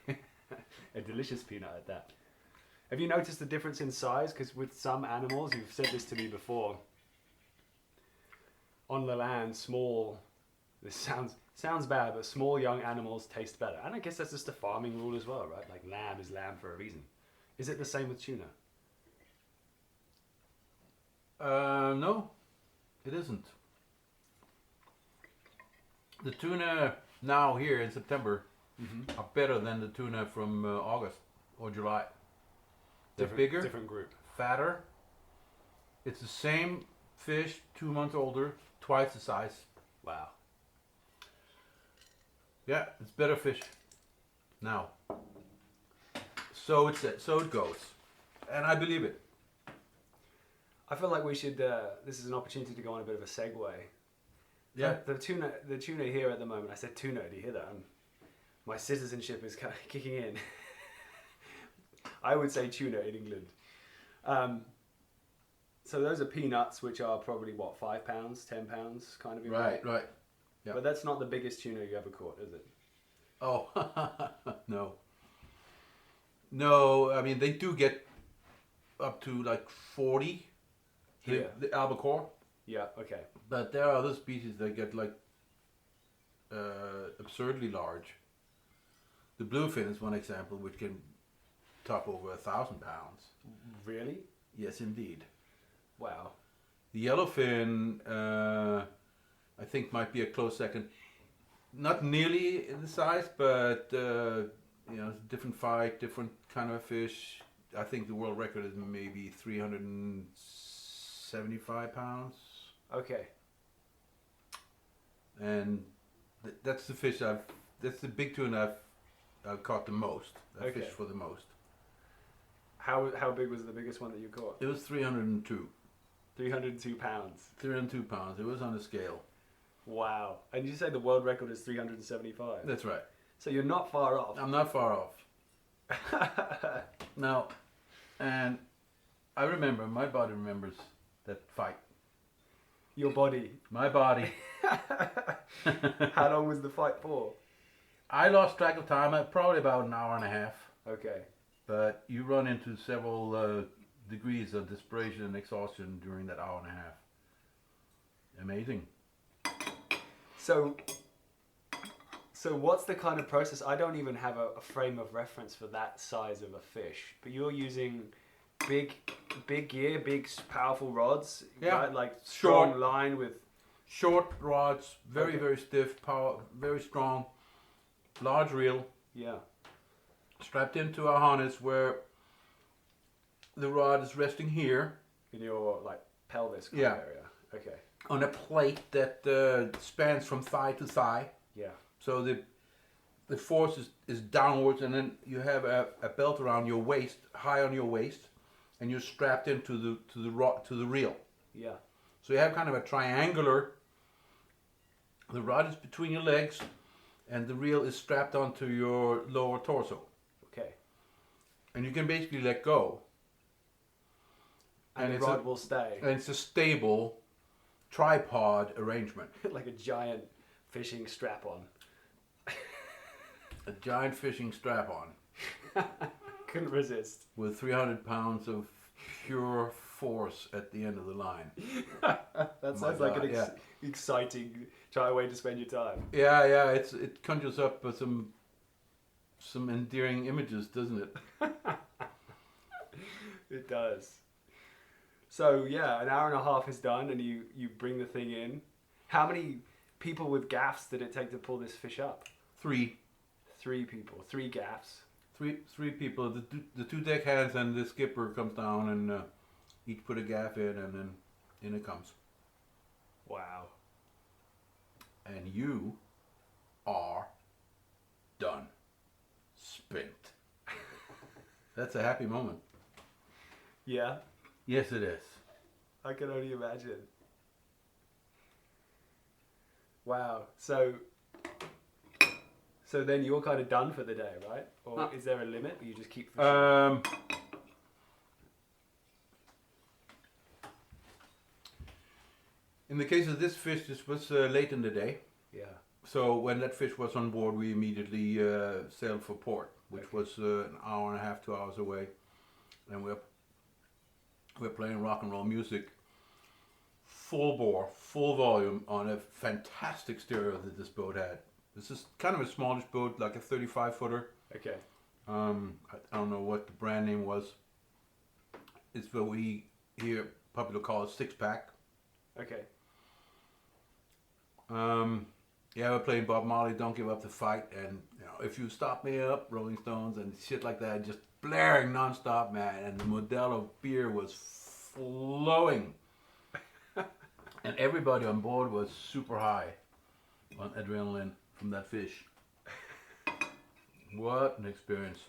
A delicious peanut at that. Have you noticed the difference in size? Because with some animals, you've said this to me before, on the land, small, this sounds bad, but small young animals taste better. And I guess that's just a farming rule as well, right? Like lamb is lamb for a reason. Is it the same with tuna? No, it isn't. The tuna now here in September are better than the tuna from August or July. They're bigger, different group, fatter. It's the same fish, 2 months older, twice the size. Wow. Yeah, it's better fish now. So it goes, and I believe it. I feel like we should. This is an opportunity to go on a bit of a segue. Yeah. The tuna here at the moment. I said tuna. Do you hear that? My citizenship is kind of kicking in. I would say tuna in England. So those are peanuts, which are probably what, 5 pounds, 10 pounds, kind of. Right. Yeah. But that's not the biggest tuna you ever caught, is it? Oh, no. No, I mean they do get up to like 40. Here. The albacore. Yeah. Okay. But there are other species that get like absurdly large. The bluefin is one example, which can top over 1,000 pounds. Really? Yes, indeed. Wow. The yellowfin, I think, might be a close second. Not nearly in the size, but different fight, different kind of fish. I think the world record is maybe 375 pounds. Okay. And that's the fish that's the big tuna I've caught the most. I fished for the most. How big was the biggest one that you caught? It was 302. 302 pounds. 302 pounds. It was on a scale. Wow. And you say the world record is 375? That's right. So you're not far off. I'm not far off. No. And I remember, my body remembers that fight. Your body. My body. How long was the fight for? I lost track of time, probably about an hour and a half. Okay. But you run into several degrees of desperation and exhaustion during that hour and a half. Amazing. So what's the kind of process? I don't even have a frame of reference for that size of a fish. But you're using big gear, big powerful rods, yeah, right? Like strong short line with short rods, very very stiff, power, very strong, large reel. Yeah. strapped into a harness where the rod is resting here. In your like pelvis kind Yeah. of area. Okay. On a plate that spans from thigh to thigh. Yeah. So the force is downwards, and then you have a belt around your waist, high on your waist, and you're strapped into the reel. Yeah. So you have kind of a triangular. The rod is between your legs, and the reel is strapped onto your lower torso. Okay. And you can basically let go. And the it's rod will stay. And it's a stable tripod arrangement. Like a giant fishing strap on. A giant fishing strap on. Couldn't resist. With 300 pounds of pure force at the end of the line. That sounds like an exciting way to spend your time. Yeah, it conjures up some endearing images, doesn't it? It does. So yeah, an hour and a half is done, and you bring the thing in. How many people with gaffs did it take to pull this fish up? 3 people, 3 gaffs. Three people. The 2 deckhands and the skipper comes down and each put a gaff in, and then in it comes. Wow. And you are done. Spent. That's a happy moment. Yeah, Yes, it is. I can only imagine. Wow. So then you're kind of done for the day, right? Or is there a limit? Or you just keep fishing? In the case of this fish, this was late in the day. Yeah. So when that fish was on board, we immediately sailed for port, which was an hour and a half, 2 hours away. And we're playing rock and roll music, full bore, full volume on a fantastic stereo that this boat had. This is kind of a smallish boat, like a 35-footer. Okay. I don't know what the brand name was. It's what we here popular call a 6-pack. Okay. Yeah, we're playing Bob Marley, Don't Give Up the Fight, and If You Stop Me Up, Rolling Stones, and shit like that, just blaring non-stop, man. And the Modelo beer was flowing, and everybody on board was super high on adrenaline from that fish. What an experience!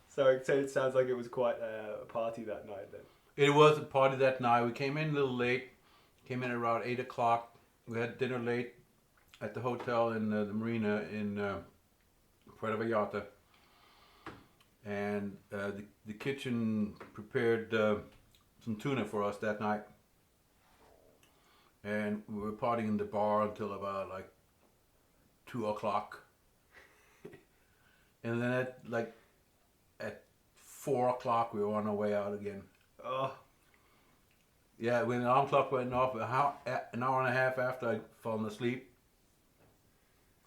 So it sounds like it was quite a party that night then. It was a party that night. We came in a little late. Came in around 8 o'clock. We had dinner late at the hotel in the marina in Puerto Vallarta. And the kitchen prepared some tuna for us that night. And we were partying in the bar until about like 2 o'clock. And then at 4 o'clock we were on our way out again. Oh. Yeah, when the alarm clock went off, an hour and a half after I'd fallen asleep,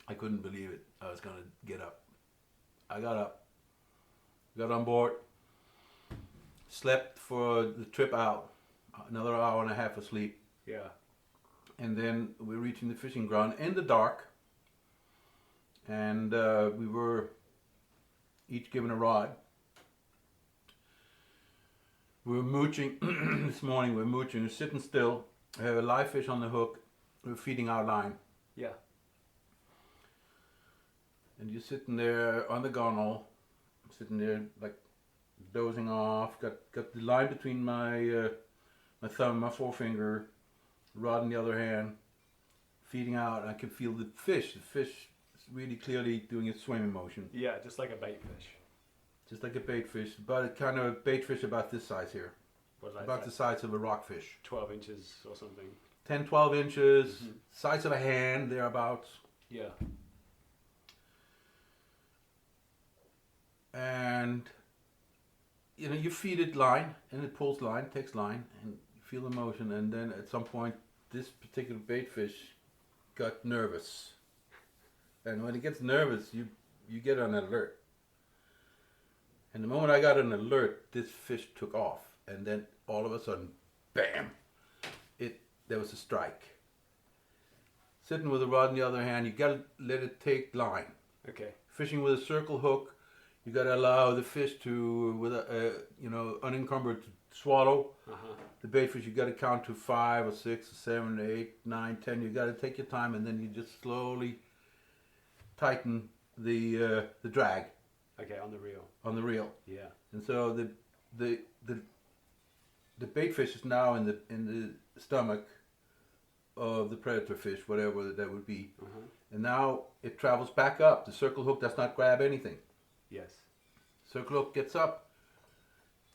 I couldn't believe it. I was going to get up. I got up, got on board, slept for the trip out, another hour and a half of sleep. Yeah. And then we're reaching the fishing ground in the dark, and we were each given a rod. We were mooching this morning. We're sitting still. We have a live fish on the hook. We're feeding our line. Yeah. And you're sitting there on the gunnel, sitting there like dozing off. Got the line between my thumb and my forefinger, rod in the other hand, feeding out. And I can feel the fish. The fish is really clearly doing its swimming motion. Yeah, just like a bait fish. Just like a bait fish, but a kind of a bait fish about this size here. What, like about the size of a rockfish. 12 inches or something. 10, 12 inches, size of a hand, thereabouts. Yeah. And, you feed it line, and it pulls line, takes line, and you feel the motion, and then at some point, this particular bait fish got nervous. And when it gets nervous, you get on alert. And the moment I got an alert, this fish took off, and then all of a sudden, bam! There was a strike. Sitting with a rod in the other hand, you gotta let it take line. Okay. Fishing with a circle hook, you got to allow the fish to, with unencumbered, to swallow. The bait fish, you got to count to 5 or 6 or 7 or 8, 9, 10. You got to take your time, and then you just slowly tighten the drag. Okay, on the reel. On the reel. Yeah. And so the bait fish is now in the stomach of the predator fish, whatever that would be. And now it travels back up. The circle hook does not grab anything. Yes. Circle hook gets up.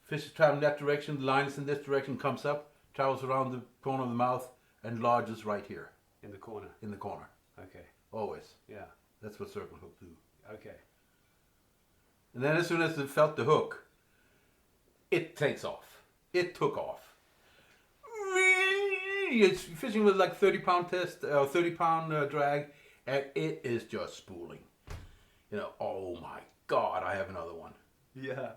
Fish is traveling that direction. The line is in this direction, comes up, travels around the corner of the mouth, and lodges right here. In the corner. In the corner. Okay. Always. Yeah. That's what circle hook do. Okay. And then as soon as it felt the hook, it takes off. It took off. It's fishing with like 30-pound test, 30-pound drag, and it is just spooling. Oh my God, I have another one. Yeah.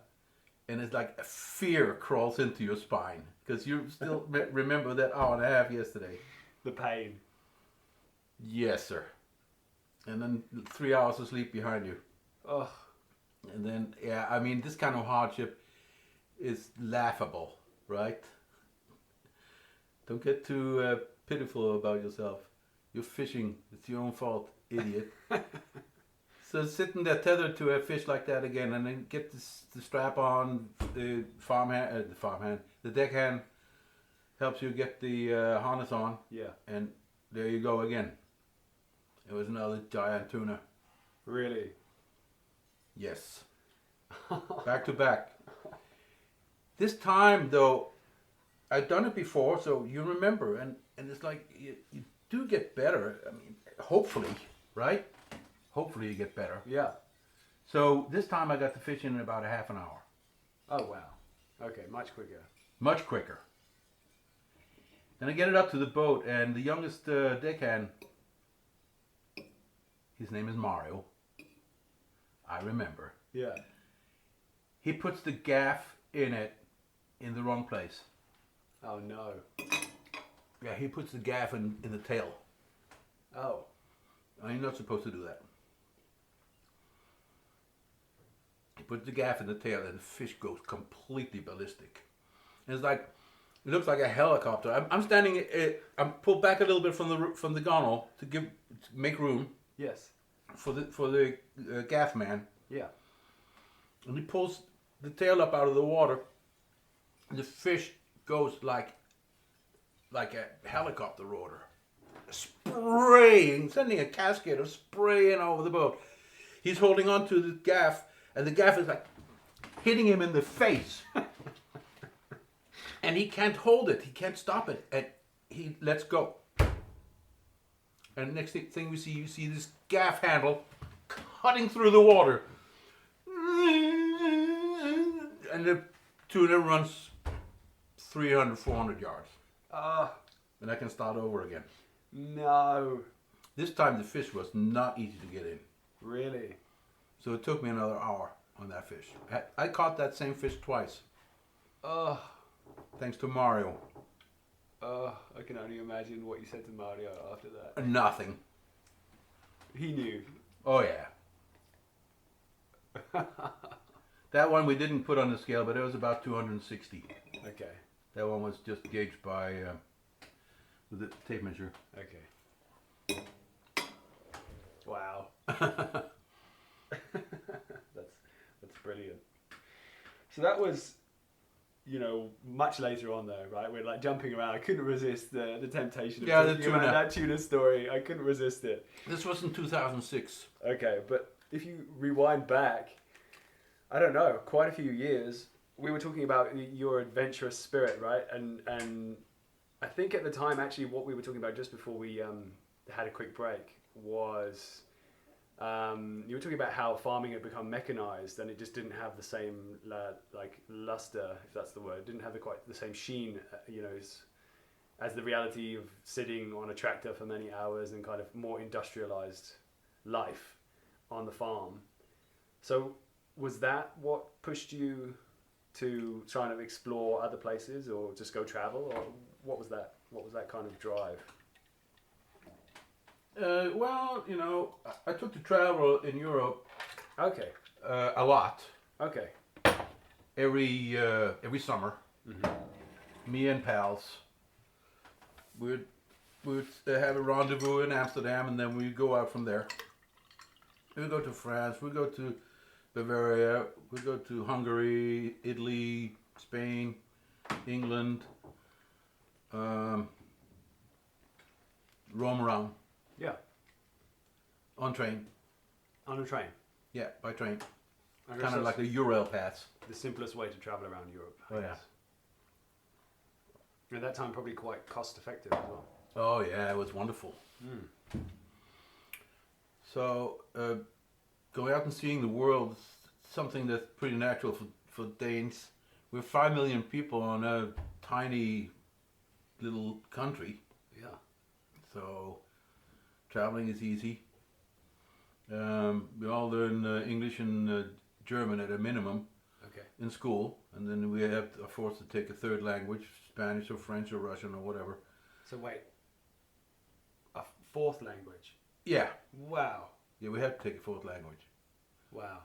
And it's like a fear crawls into your spine because you still remember that hour and a half yesterday. The pain. Yes, sir. And then 3 hours of sleep behind you. Oh. And then, this kind of hardship is laughable, right? Don't get too pitiful about yourself. You're fishing. It's your own fault, idiot. So sitting there tethered to a fish like that again, and then get the strap on, the deckhand helps you get the harness on. Yeah. And there you go again. It was another giant tuna. Really? Yes. Back to back. This time, though, I've done it before, so you remember, and it's like you do get better. I mean, hopefully, right? Hopefully you get better. Yeah. So this time I got the fish in about a half an hour. Oh, wow. Okay, much quicker. Much quicker. Then I get it up to the boat, and the youngest deckhand, his name is Mario. I remember. Yeah. He puts the gaff in it in the wrong place. Oh, no. Yeah, he puts the gaff in the tail. Oh. You're not supposed to do that. He puts the gaff in the tail, and the fish goes completely ballistic. And it's like, it looks like a helicopter. I'm standing. I'm pulled back a little bit from the gunnel to make room. Yes. For the gaff man. Yeah. And he pulls the tail up out of the water, and the fish goes like a helicopter rotor, spraying, sending a cascade of spraying over the boat. He's holding on to the gaff, and the gaff is like hitting him in the face. And he can't hold it, he can't stop it, and he lets go. And next thing you see this gaff handle cutting through the water. And the tuna runs 300, 400 yards. And I can start over again. No. This time the fish was not easy to get in. Really? So it took me another hour on that fish. I caught that same fish twice. Thanks to Mario. I can only imagine what you said to Mario after that. Nothing. He knew. Oh yeah. That one we didn't put on the scale, but it was about 260. Okay. That one was just gauged by with the tape measure. Okay. Wow. That's brilliant. So that was, much later on though, right? We're like jumping around. I couldn't resist the temptation of talking about that tuna story. I couldn't resist it. This was in 2006. Okay, but if you rewind back, I don't know, quite a few years, we were talking about your adventurous spirit, right? And I think at the time, actually, what we were talking about just before we had a quick break was you were talking about how farming had become mechanized and it just didn't have the same luster, if that's the word, didn't have quite the same sheen, as the reality of sitting on a tractor for many hours and kind of more industrialized life on the farm. So was that what pushed you to try and explore other places or just go travel, or what was that? What was that kind of drive? Well, I took to travel in Europe Okay. A lot. Okay. Every summer. Me and pals would have a rendezvous in Amsterdam, and then we'd go out from there. We'd go to France, we'd go to Bavaria, we'd go to Hungary, Italy, Spain, England, roam around. Yeah. On train. On a train. Yeah, by train. I guess Kind of that's like a Ural pass. the simplest way to travel around Europe. I Oh, yeah. guess. At that time, probably quite cost effective as well. Oh yeah, it was wonderful. So going out and seeing the world is something that's pretty natural for Danes. We're 5 million people on a tiny little country, Yeah. so traveling is easy. We all learn English and German at a minimum Okay. in school, and then we are forced to take a third language, Spanish or French or Russian or whatever. So wait. A fourth language. Yeah, Wow. yeah, we have to take a fourth language. Wow.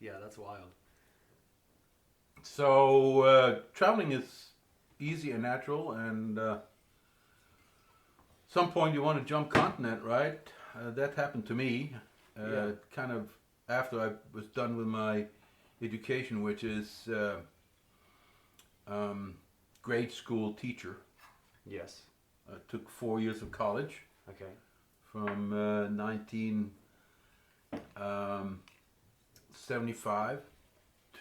Yeah, that's wild. So traveling is easy and natural, and some point you want to jump continent, right? That happened to me, Yeah. kind of after I was done with my education, which is grade school teacher. Yes. I took 4 years of college Okay. from 1975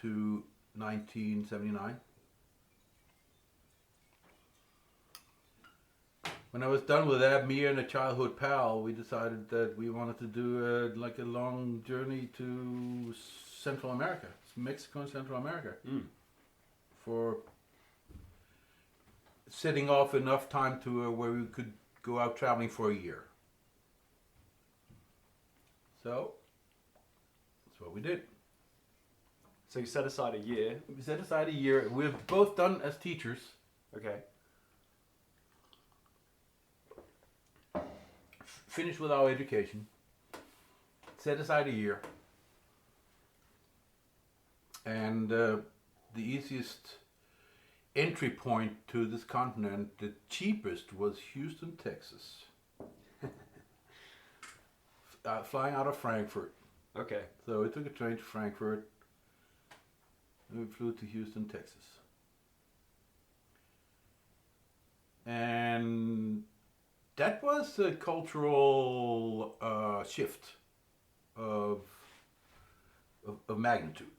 to 1979. When I was done with that, me and a childhood pal, we decided that we wanted to do like a long journey to Central America, Mexico and Central America, for setting off enough time to where we could go out traveling for a year. So that's what we did. So you set aside a year. We set aside a year. We've both done as teachers. Okay. Finished with our education. Set aside a year. And the easiest entry point to this continent, the cheapest, was Houston, Texas. Flying out of Frankfurt. Okay. So we took a train to Frankfurt. And we flew to Houston, Texas. And that was a cultural shift of magnitude,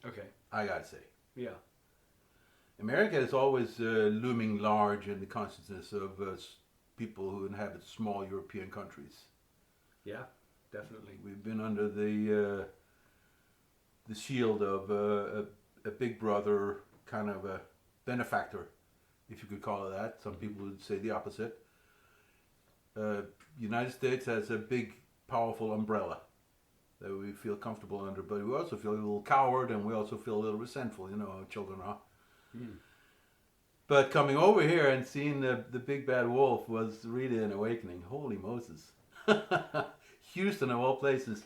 Okay. I gotta say. Yeah. America is always looming large in the consciousness of people who inhabit small European countries. Yeah. Definitely. We've been under the shield of a big brother, kind of a benefactor, if you could call it that. Some people would say the opposite. United States has a big, powerful umbrella that we feel comfortable under, but we also feel a little coward, and we also feel a little resentful, you know how children are. But coming over here and seeing the big bad wolf was really an awakening. Holy Moses. Houston, of all places.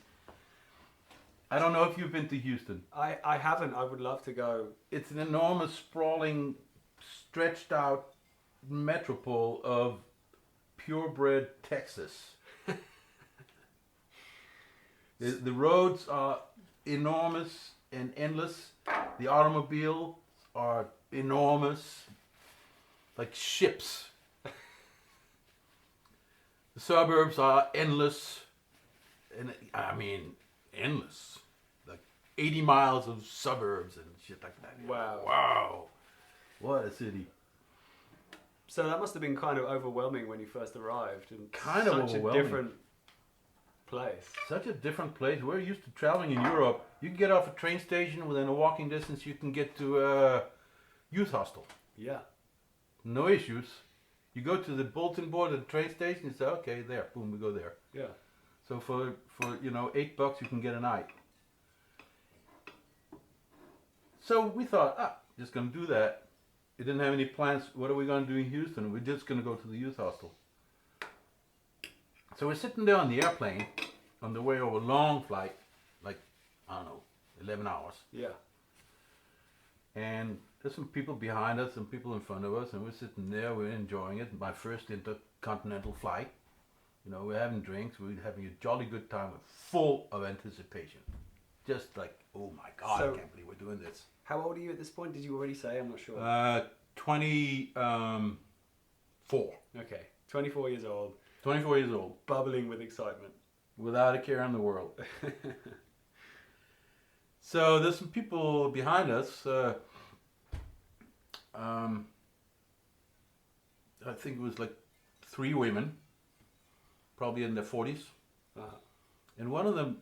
I don't know if you've been to Houston. I haven't. I would love to go. It's an enormous, sprawling, stretched out metropole of purebred Texas. The roads are enormous and endless. The automobiles are enormous, like ships. The suburbs are endless, and I mean endless, like 80 miles of suburbs and shit like that. Wow. Wow, what a city! So that must have been kind of overwhelming when you first arrived. And Kind of such overwhelming. a different place. Such a different place. We're used to traveling in Europe. You can get off a train station, within a walking distance you can get to a youth hostel. Yeah. No issues. You go to the bulletin board at the train station, you say, okay, there, boom, we go there. Yeah. So for $8 you can get a night. So we thought, just gonna do that. We didn't have any plans, what are we gonna do in Houston? We're just gonna go to the youth hostel. So we're sitting there on the airplane, on the way over a long flight, like I don't know, 11 hours. Yeah. And there's some people behind us, some people in front of us, and we're sitting there, we're enjoying it. My first intercontinental flight. You know, we're having drinks, we're having a jolly good time, full of anticipation. Just like, oh my God, So, I can't believe we're doing this. How old are you at this point? Did you already say? I'm not sure. 24. Okay. 24 years old. 24 years old. Bubbling with excitement. Without a care in the world. So there's some people behind us. I think it was like 3 women, probably in their 40s. Uh-huh. And one of them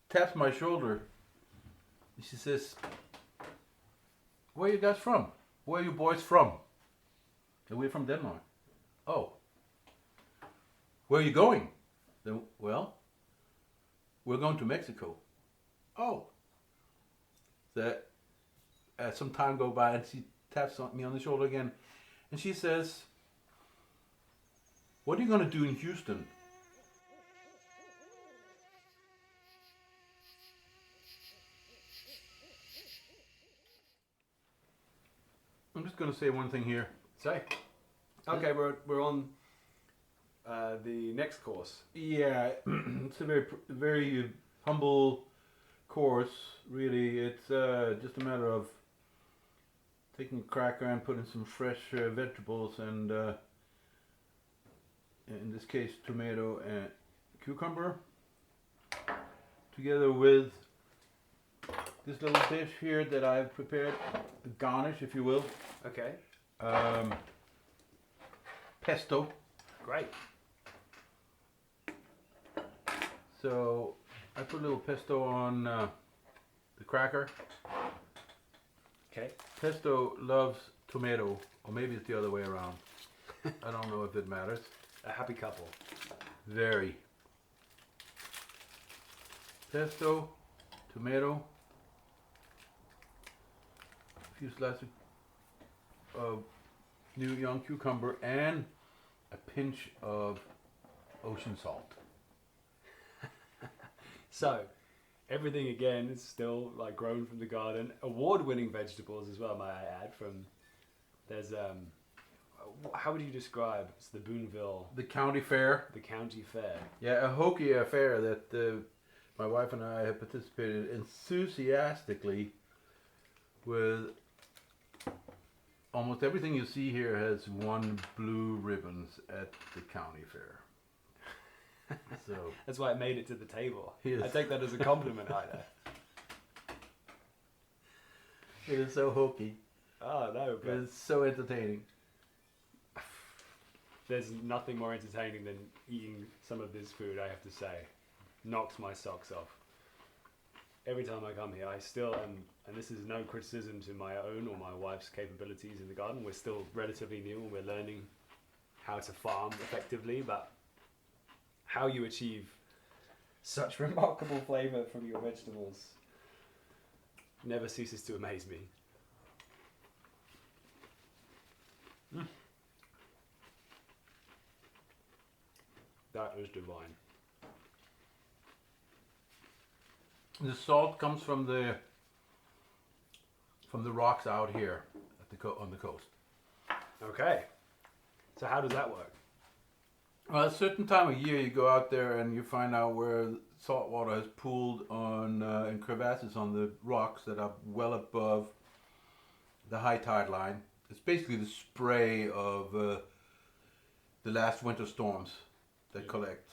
taps my shoulder. And she says, "Where are you guys from? Where are you boys from?" And we're from Denmark. "Oh. Where are you going?" Then, "Well, we're going to Mexico." "Oh." So, some time go by and she taps me on the shoulder again. And she says, "What are you going to do in Houston?" I'm just going to say one thing here. Say. Okay, we're on the next course. Yeah, it's a very humble course, really. It's just a matter of taking a cracker and putting some fresh vegetables and, in this case, tomato and cucumber, together with this little dish here that I've prepared, a garnish, if you will. Okay. Pesto. Great. So I put a little pesto on the cracker. Okay. Pesto loves tomato, or maybe it's the other way around. I don't know if it matters. A happy couple. Very. Pesto, tomato, a few slices of new young cucumber, and a pinch of ocean salt. So, everything again is still like grown from the garden. Award-winning vegetables as well, may I add. There's how would you describe? It's the Boonville, The county fair. the county fair. Yeah, a hokey affair that my wife and I have participated enthusiastically with. Almost everything you see here has won blue ribbons at the county fair. So That's why it made it to the table. Yes. I take that as a compliment, either. it is so hokey, Oh no, but but it's so entertaining. there's nothing more entertaining than eating some of this food. I have to say, knocks my socks off. Every time I come here, I still am, and this is no criticism to my own or my wife's capabilities in the garden. We're still relatively new and we're learning how to farm effectively, but how you achieve such remarkable flavour from your vegetables never ceases to amaze me. That is divine. The salt comes from the rocks out here at on the coast. Okay. So how does that work? Well, at a certain time of year, you go out there and you find out where salt water has pooled on in crevasses on the rocks that are well above the high tide line. It's basically the spray of the last winter storms that collect.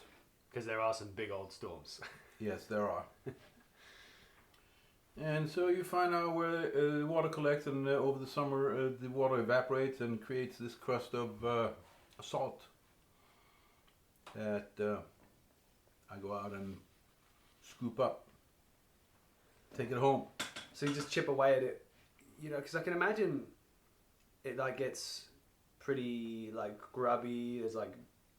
Because there are some big old storms. Yes, there are. And so you find out where the water collects, and over the summer the water evaporates and creates this crust of salt that I go out and scoop up, take it home. So you just chip away at it, you know, because I can imagine it like gets pretty like grubby. There's like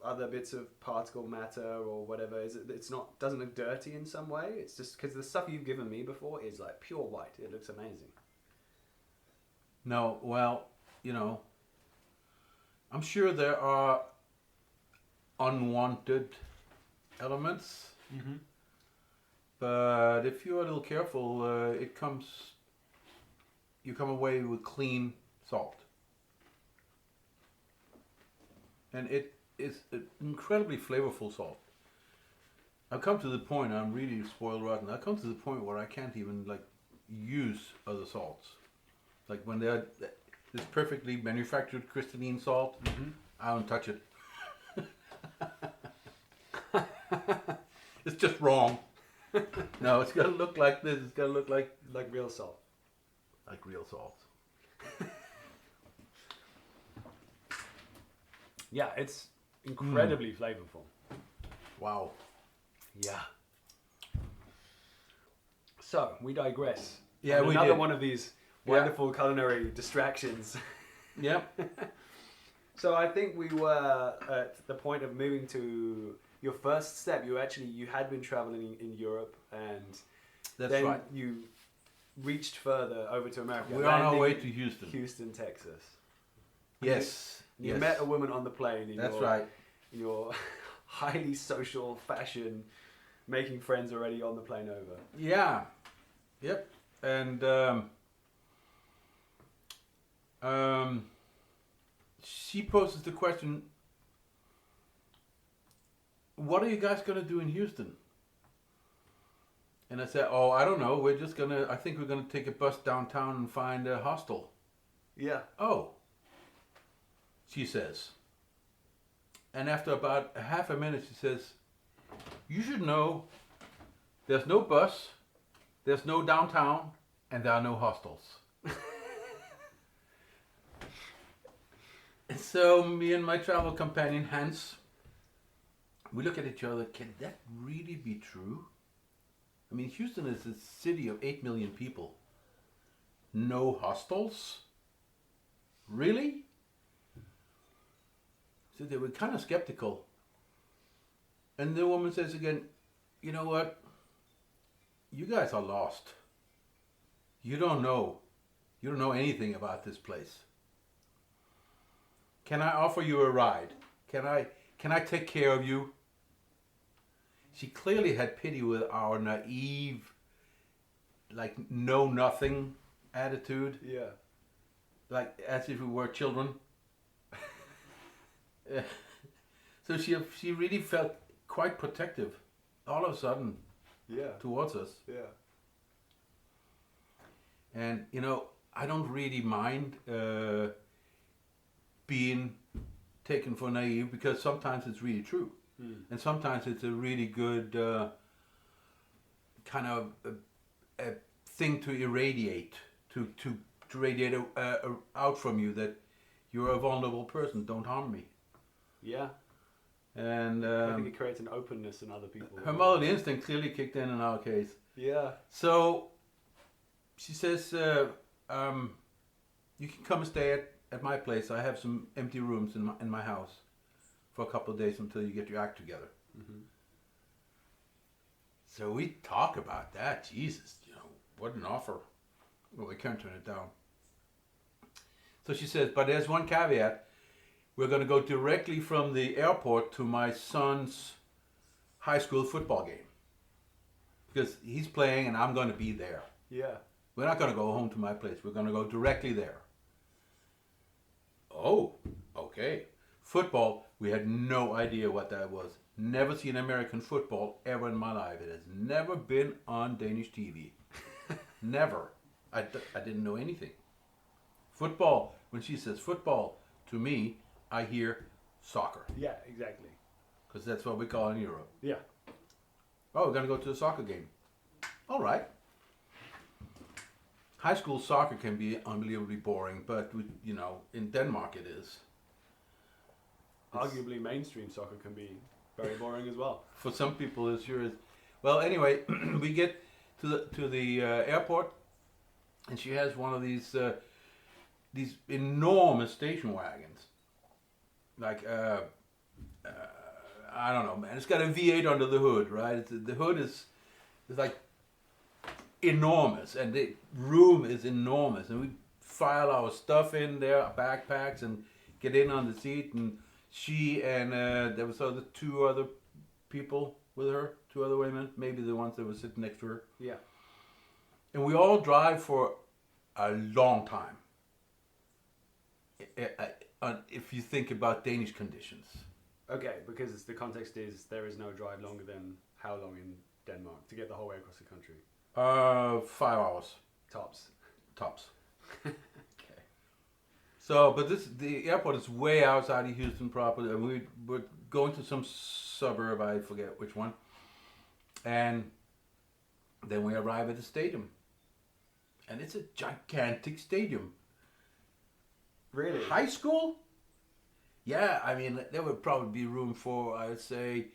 other bits of particle matter or whatever. It's not, doesn't look dirty in some way. It's just because the stuff you've given me before is like pure white. It looks amazing. No, well, you know, I'm sure there are unwanted elements, But if you're a little careful, you come away with clean salt. And it is an incredibly flavorful salt. I've come to the point, I'm really spoiled rotten, I've come to the point where I can't even use other salts. Like when they're this perfectly manufactured crystalline salt, I don't touch it. It's just wrong. No, it's got to look like this. It's got to look like real salt. Like real salt. Yeah, it's incredibly flavorful. Wow. Yeah. So, we digress. Yeah, we another did. one of these wonderful culinary distractions. Yep. So I think we were at the point of moving to your first step. You had been traveling in Europe, and That's then right. you reached further over to America. We're on our landing way to Houston. Houston, Texas. Yes. You Yes. met a woman on the plane. That's right. In your highly social fashion, making friends already on the plane over. Yeah. Yep. And she poses the question, what are you guys going to do in Houston? And I said, oh, I don't know. I think we're going to take a bus downtown and find a hostel. Yeah. Oh, she says. And after about a half a minute, she says, you should know there's no bus, there's no downtown, and there are no hostels. And so me and my travel companion, Hans, we look at each other, can that really be true? I mean, Houston is a city of 8 million people. No hostels? Really? So they were kind of skeptical. And the woman says again, you know what? You guys are lost. You don't know anything about this place. Can I offer you a ride? Can I take care of you? She clearly had pity with our naive, know-nothing attitude. Yeah. Like as if we were children. So she really felt quite protective all of a sudden towards us. Yeah. And, I don't really mind being taken for naive because sometimes it's really true. And sometimes it's a really good kind of a thing to irradiate, to radiate out from you that you're a vulnerable person, don't harm me. Yeah. And I think it creates an openness in other people. her motherly instinct clearly kicked in our case. Yeah. So she says, you can come and stay at my place. I have some empty rooms in my house for a couple of days until you get your act together. Mm-hmm. So we talk about that. Jesus, what an offer. Well, we can't turn it down. So she says, but there's one caveat. We're going to go directly from the airport to my son's high school football game. Because he's playing and I'm going to be there. Yeah. We're not going to go home to my place. We're going to go directly there. Oh, okay. Football, we had no idea what that was. Never seen American football ever in my life. It has never been on Danish TV. Never. I didn't know anything. Football, when she says football, to me, I hear soccer. Yeah, exactly. Because that's what we call it in Europe. Yeah. Oh, we're going to go to a soccer game. All right. High school soccer can be unbelievably boring, but in Denmark it is. Arguably, mainstream soccer can be very boring as well. For some people, it sure is. Well, anyway, we get to the airport, and she has one of these enormous station wagons. I don't know, man. It's got a V8 under the hood, right? The hood is like enormous, and the room is enormous, and we file our stuff in there, our backpacks, and get in on the seat. And she and there was two other people with her, 2 other women, maybe the ones that were sitting next to her. Yeah. And we all drive for a long time. If you think about Danish conditions. Okay, because the context is there is no drive longer than how long in Denmark to get the whole way across the country? 5 hours. Tops. Okay. So, but the airport is way outside of Houston proper, and we were going to some suburb, I forget which one. And then we arrive at the stadium. And it's a gigantic stadium. Really? High school? Yeah, I mean, there would probably be room for, I would say,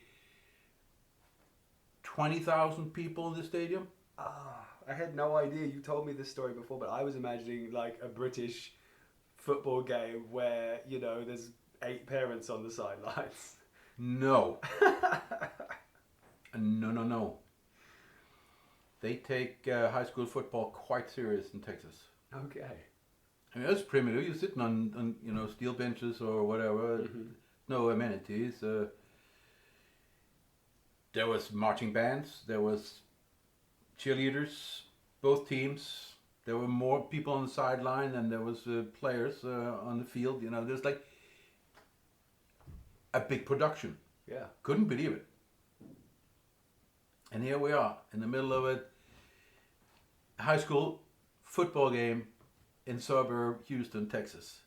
20,000 people in the stadium. I had no idea. You told me this story before, but I was imagining like a British football game where, you know, there's 8 parents on the sidelines. No. No. They take high school football quite serious in Texas. Okay. I mean, that's primitive. You're sitting on you know, steel benches or whatever. Mm-hmm. No amenities. There was marching bands. There was cheerleaders. Both teams. There were more people on the sideline than there was players on the field. You know, there's like a big production. Yeah. Couldn't believe it. And here we are in the middle of a high school football game in suburb Houston, Texas,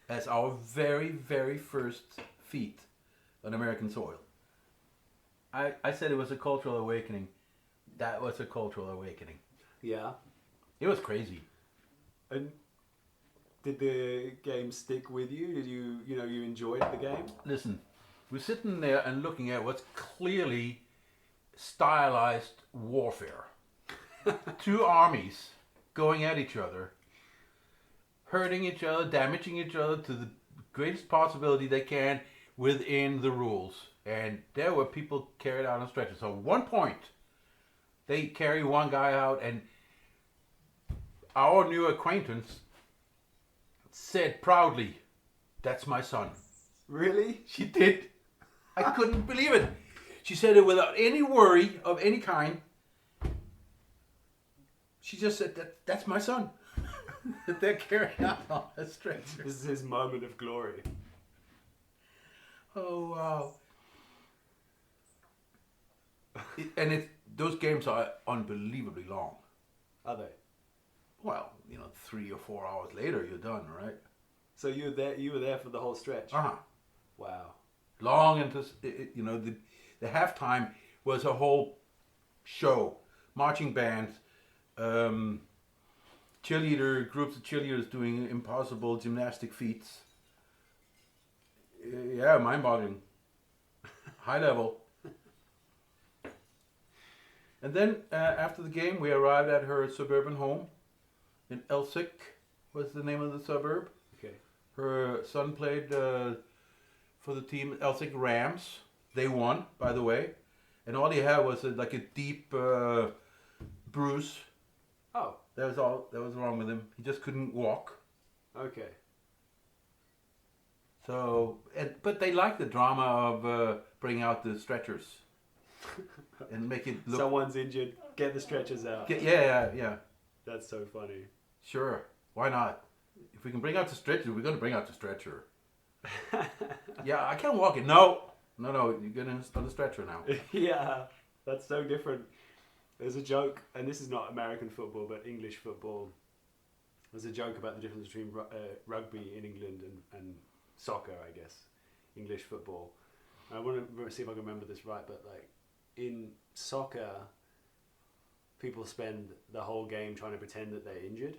as our very, very first feet on American soil. I said it was a cultural awakening. That was a cultural awakening. Yeah. It was crazy. And did the game stick with you? Did you enjoyed the game? Listen, we're sitting there and looking at what's clearly stylized warfare. 2 armies going at each other, hurting each other, damaging each other to the greatest possibility they can within the rules. And there were people carried out on stretchers. So at one point, they carry one guy out, and our new acquaintance said proudly, "That's my son." Really? She did. I couldn't believe it. She said it without any worry of any kind. She just said, that's my son. That they're carrying out on a stretcher. This is his moment of glory. Oh, wow. Those games are unbelievably long. Are they? Well, 3 or 4 hours later, you're done, right? So you were there for the whole stretch? Uh-huh. Wow. Long into, the halftime was a whole show. Marching bands, groups of cheerleaders doing impossible gymnastic feats. Yeah, mind-boggling. High level. And then after the game, we arrived at her suburban home in Elsik, was the name of the suburb. Okay. Her son played for the team Elsik Rams. They won, by the way, and all he had was a deep bruise. Oh. That was wrong with him. He just couldn't walk. Okay. So, but they like the drama of bringing out the stretchers and make it look. Someone's injured. Get the stretchers out. Yeah. That's so funny. Sure. Why not? If we can bring out the stretcher, we're going to bring out the stretcher. Yeah, I can't walk it. No, you're getting on the stretcher now. Yeah, that's so different. There's a joke, and this is not American football, but English football. There's a joke about the difference between rugby in England and soccer, I guess. English football. I want to see if I can remember this right, but in soccer, people spend the whole game trying to pretend that they're injured.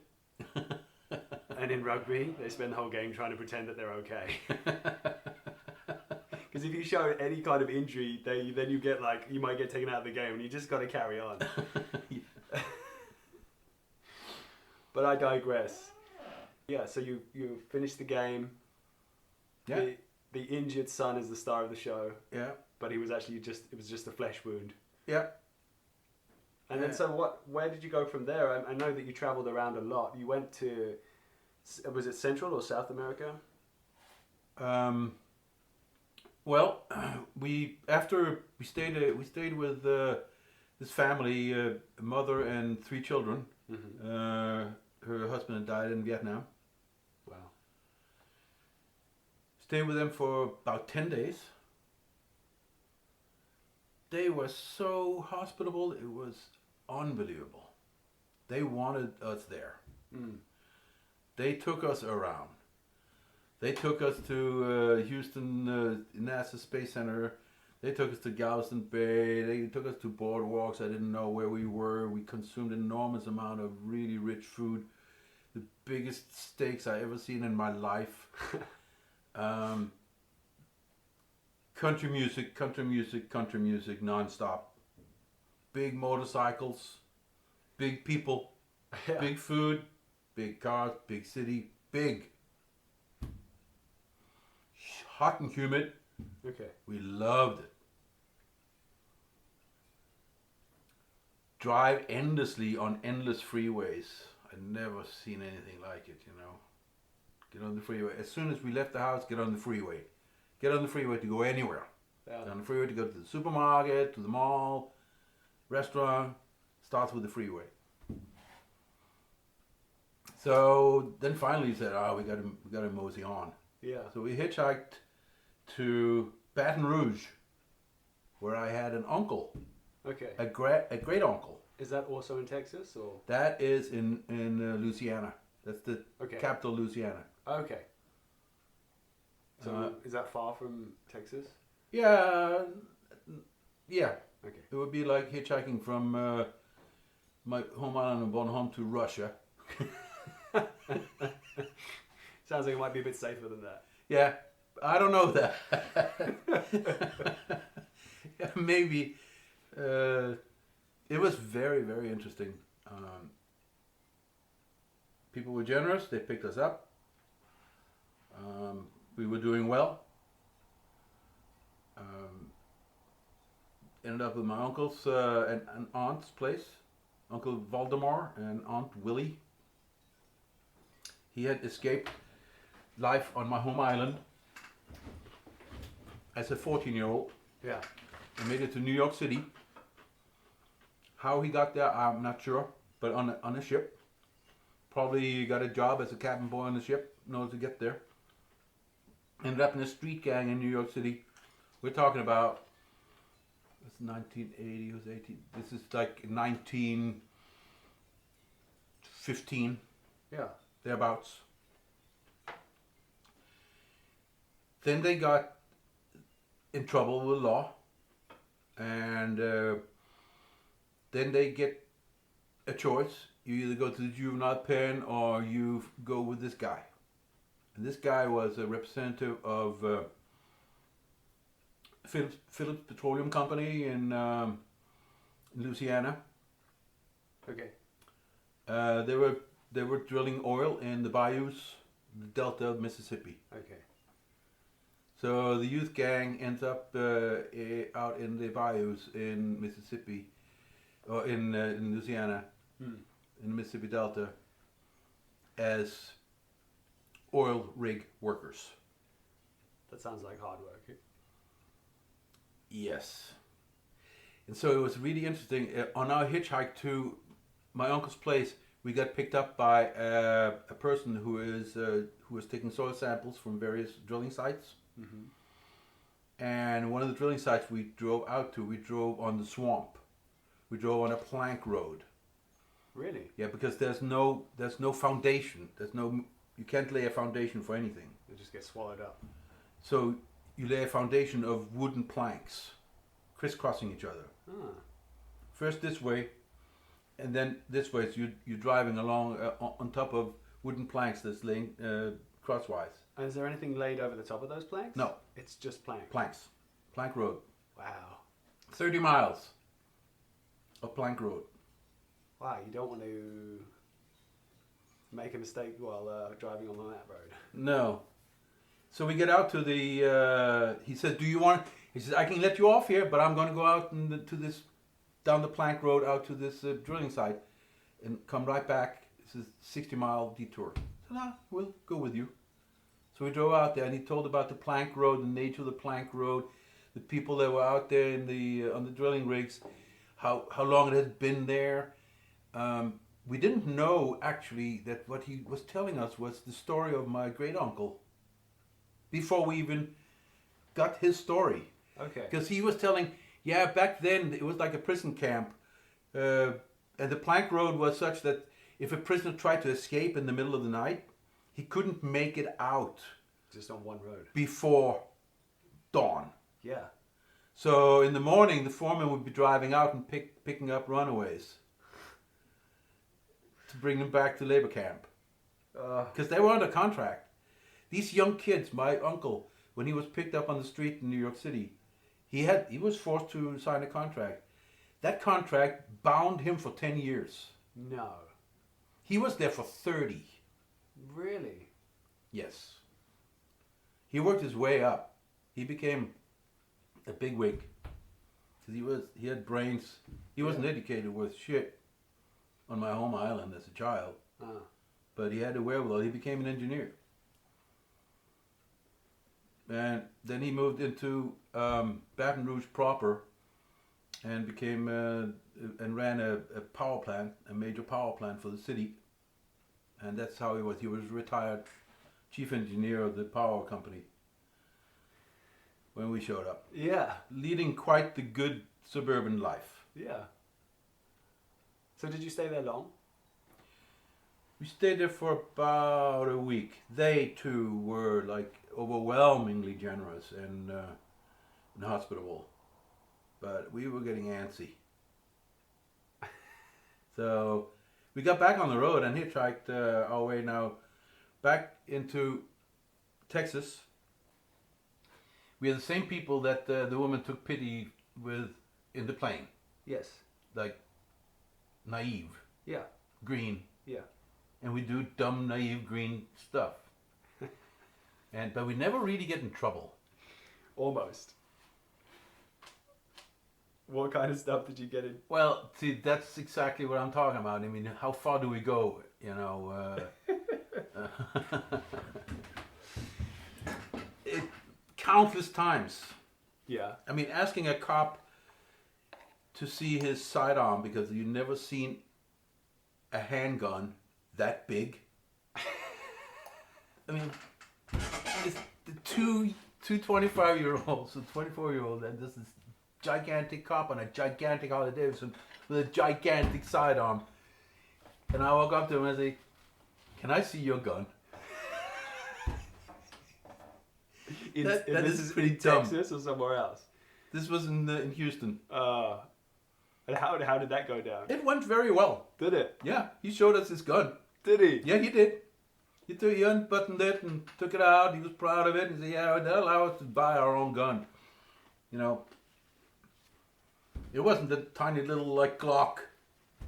And in rugby, they spend the whole game trying to pretend that they're okay. Because if you show any kind of injury, then you get you might get taken out of the game, and you just got to carry on. But I digress. Yeah, so you finished the game. Yeah. The injured son is the star of the show. Yeah. But he was actually it was just a flesh wound. Yeah. And then where did you go from there? I know that you traveled around a lot. You went to, was it Central or South America? Well, after we stayed with this family, a mother and 3 children. Mm-hmm. Her husband had died in Vietnam. Wow. Stayed with them for about 10 days. They were so hospitable, it was unbelievable. They wanted us there. Mm. They took us around. They took us to Houston NASA Space Center. They took us to Galveston Bay. They took us to boardwalks. I didn't know where we were. We consumed an enormous amount of really rich food. The biggest steaks I ever seen in my life. Country music, nonstop. Big motorcycles, big people, Yeah. big food, big cars, big city, big. Hot and humid. Okay. We loved it. Drive endlessly on endless freeways. I'd never seen anything like it, you know. Get on the freeway. As soon as we left the house, get on the freeway. Get on the freeway to go anywhere. Yeah. Get on the freeway to go to the supermarket, to the mall, restaurant. Starts with the freeway. So then finally he said, we gotta mosey on. Yeah. So we hitchhiked to Baton Rouge, where I had an uncle, Okay. a great uncle. Is that also in Texas or? That is in Louisiana. That's the Okay. capital, Louisiana. Okay. So is that far from Texas? Yeah. Okay. It would be like hitchhiking from my home island of Bornholm to Russia. Sounds like it might be a bit safer than that. Yeah, I don't know that. Yeah, maybe. It was very, very interesting. People were generous. They picked us up. We were doing well. Ended up with my uncle's and aunt's place, Uncle Valdemar and Aunt Willie. He had escaped life on my home island as a 14-year-old. Yeah. and made it to New York City. How he got there, I'm not sure, but on a ship. Probably got a job as a cabin boy on the ship in order to get there. Ended up in a street gang in New York City. We're talking about, it's 1980, it was 18, this is like 1915, Yeah. thereabouts. Then they got in trouble with law, and then they get a choice. You either go to the juvenile pen or you go with this guy. And this guy was a representative of Phillips Petroleum Company in Louisiana. Okay. They were drilling oil in the bayous, the Delta of Mississippi. Okay. So the youth gang ends up out in the bayous in Mississippi, or in Louisiana, in the Mississippi Delta, as oil rig workers. That sounds like hard work. Yes. And so it was really interesting. On our hitchhike to my uncle's place, we got picked up by a person who was taking soil samples from various drilling sites. Mm-hmm. And one of the drilling sites we drove out to, we drove on the swamp. We drove on a plank road. Really? Yeah, because there's no foundation. You can't lay a foundation for anything. It just gets swallowed up. So you lay a foundation of wooden planks, crisscrossing each other. Ah. First this way, and then this way. So you're driving along on top of wooden planks that's laying crosswise. And is there anything laid over the top of those planks? No. It's just planks. Plank road. Wow. 30 miles of plank road. Wow, you don't want to make a mistake while driving on that road. No. So we get out to the, he said, he says, I can let you off here, but I'm going to go out down the plank road out to this drilling site and come right back. This is a 60-mile detour. So we'll go with you. So we drove out there, and he told about the plank road, the nature of the plank road, the people that were out there in the on the drilling rigs, how long it had been there. We didn't know actually that what he was telling us was the story of my great uncle. Before we even got his story, Okay. because he was telling, yeah, back then it was like a prison camp, and the plank road was such that if a prisoner tried to escape in the middle of the night, he couldn't make it out Just on one road. before dawn. Yeah. So in the morning, the foreman would be driving out and picking up runaways to bring them back to labor camp, because they were under contract. These young kids, my uncle, when he was picked up on the street in New York City, he was forced to sign a contract. That contract bound him for 10 years. No. He was there for 30. Really? Yes. He worked his way up. He became a bigwig. Because he had brains. He wasn't educated worth shit on my home island as a child. But he had the wherewithal. He became an engineer. And then he moved into Baton Rouge proper and became and ran a power plant, a major power plant for the city. And that's how he was. He was retired chief engineer of the power company when we showed up. Yeah. Leading quite the good suburban life. Yeah. So did you stay there long? We stayed there for about a week. They too were like overwhelmingly generous and hospitable, but we were getting antsy. So we got back on the road and hitchhiked our way now back into Texas. We are the same people that the woman took pity with in the plane, Yes. like naive, Yeah. green. Yeah. And we do dumb, naive, green stuff. But we never really get in trouble. Almost. What kind of stuff did you get in? Well, see, that's exactly what I'm talking about. I mean, how far do we go? You know, countless times. Yeah. I mean, asking a cop to see his sidearm because you've never seen a handgun that big. I mean, it's the two 25-year-olds, a 24-year-old, and this is gigantic cop on a gigantic Harley Davidson with a gigantic sidearm. And I walk up to him and I say, "Can I see your gun?" That this is is pretty in dumb. Texas or somewhere else? This was in Houston. And how did that go down? It went very well. Did it? Yeah, he showed us his gun. Did he? Yeah, he did. He unbuttoned it and took it out. He was proud of it. He said, "Yeah, that allowed us to buy our own gun." You know, it wasn't a tiny little like Glock.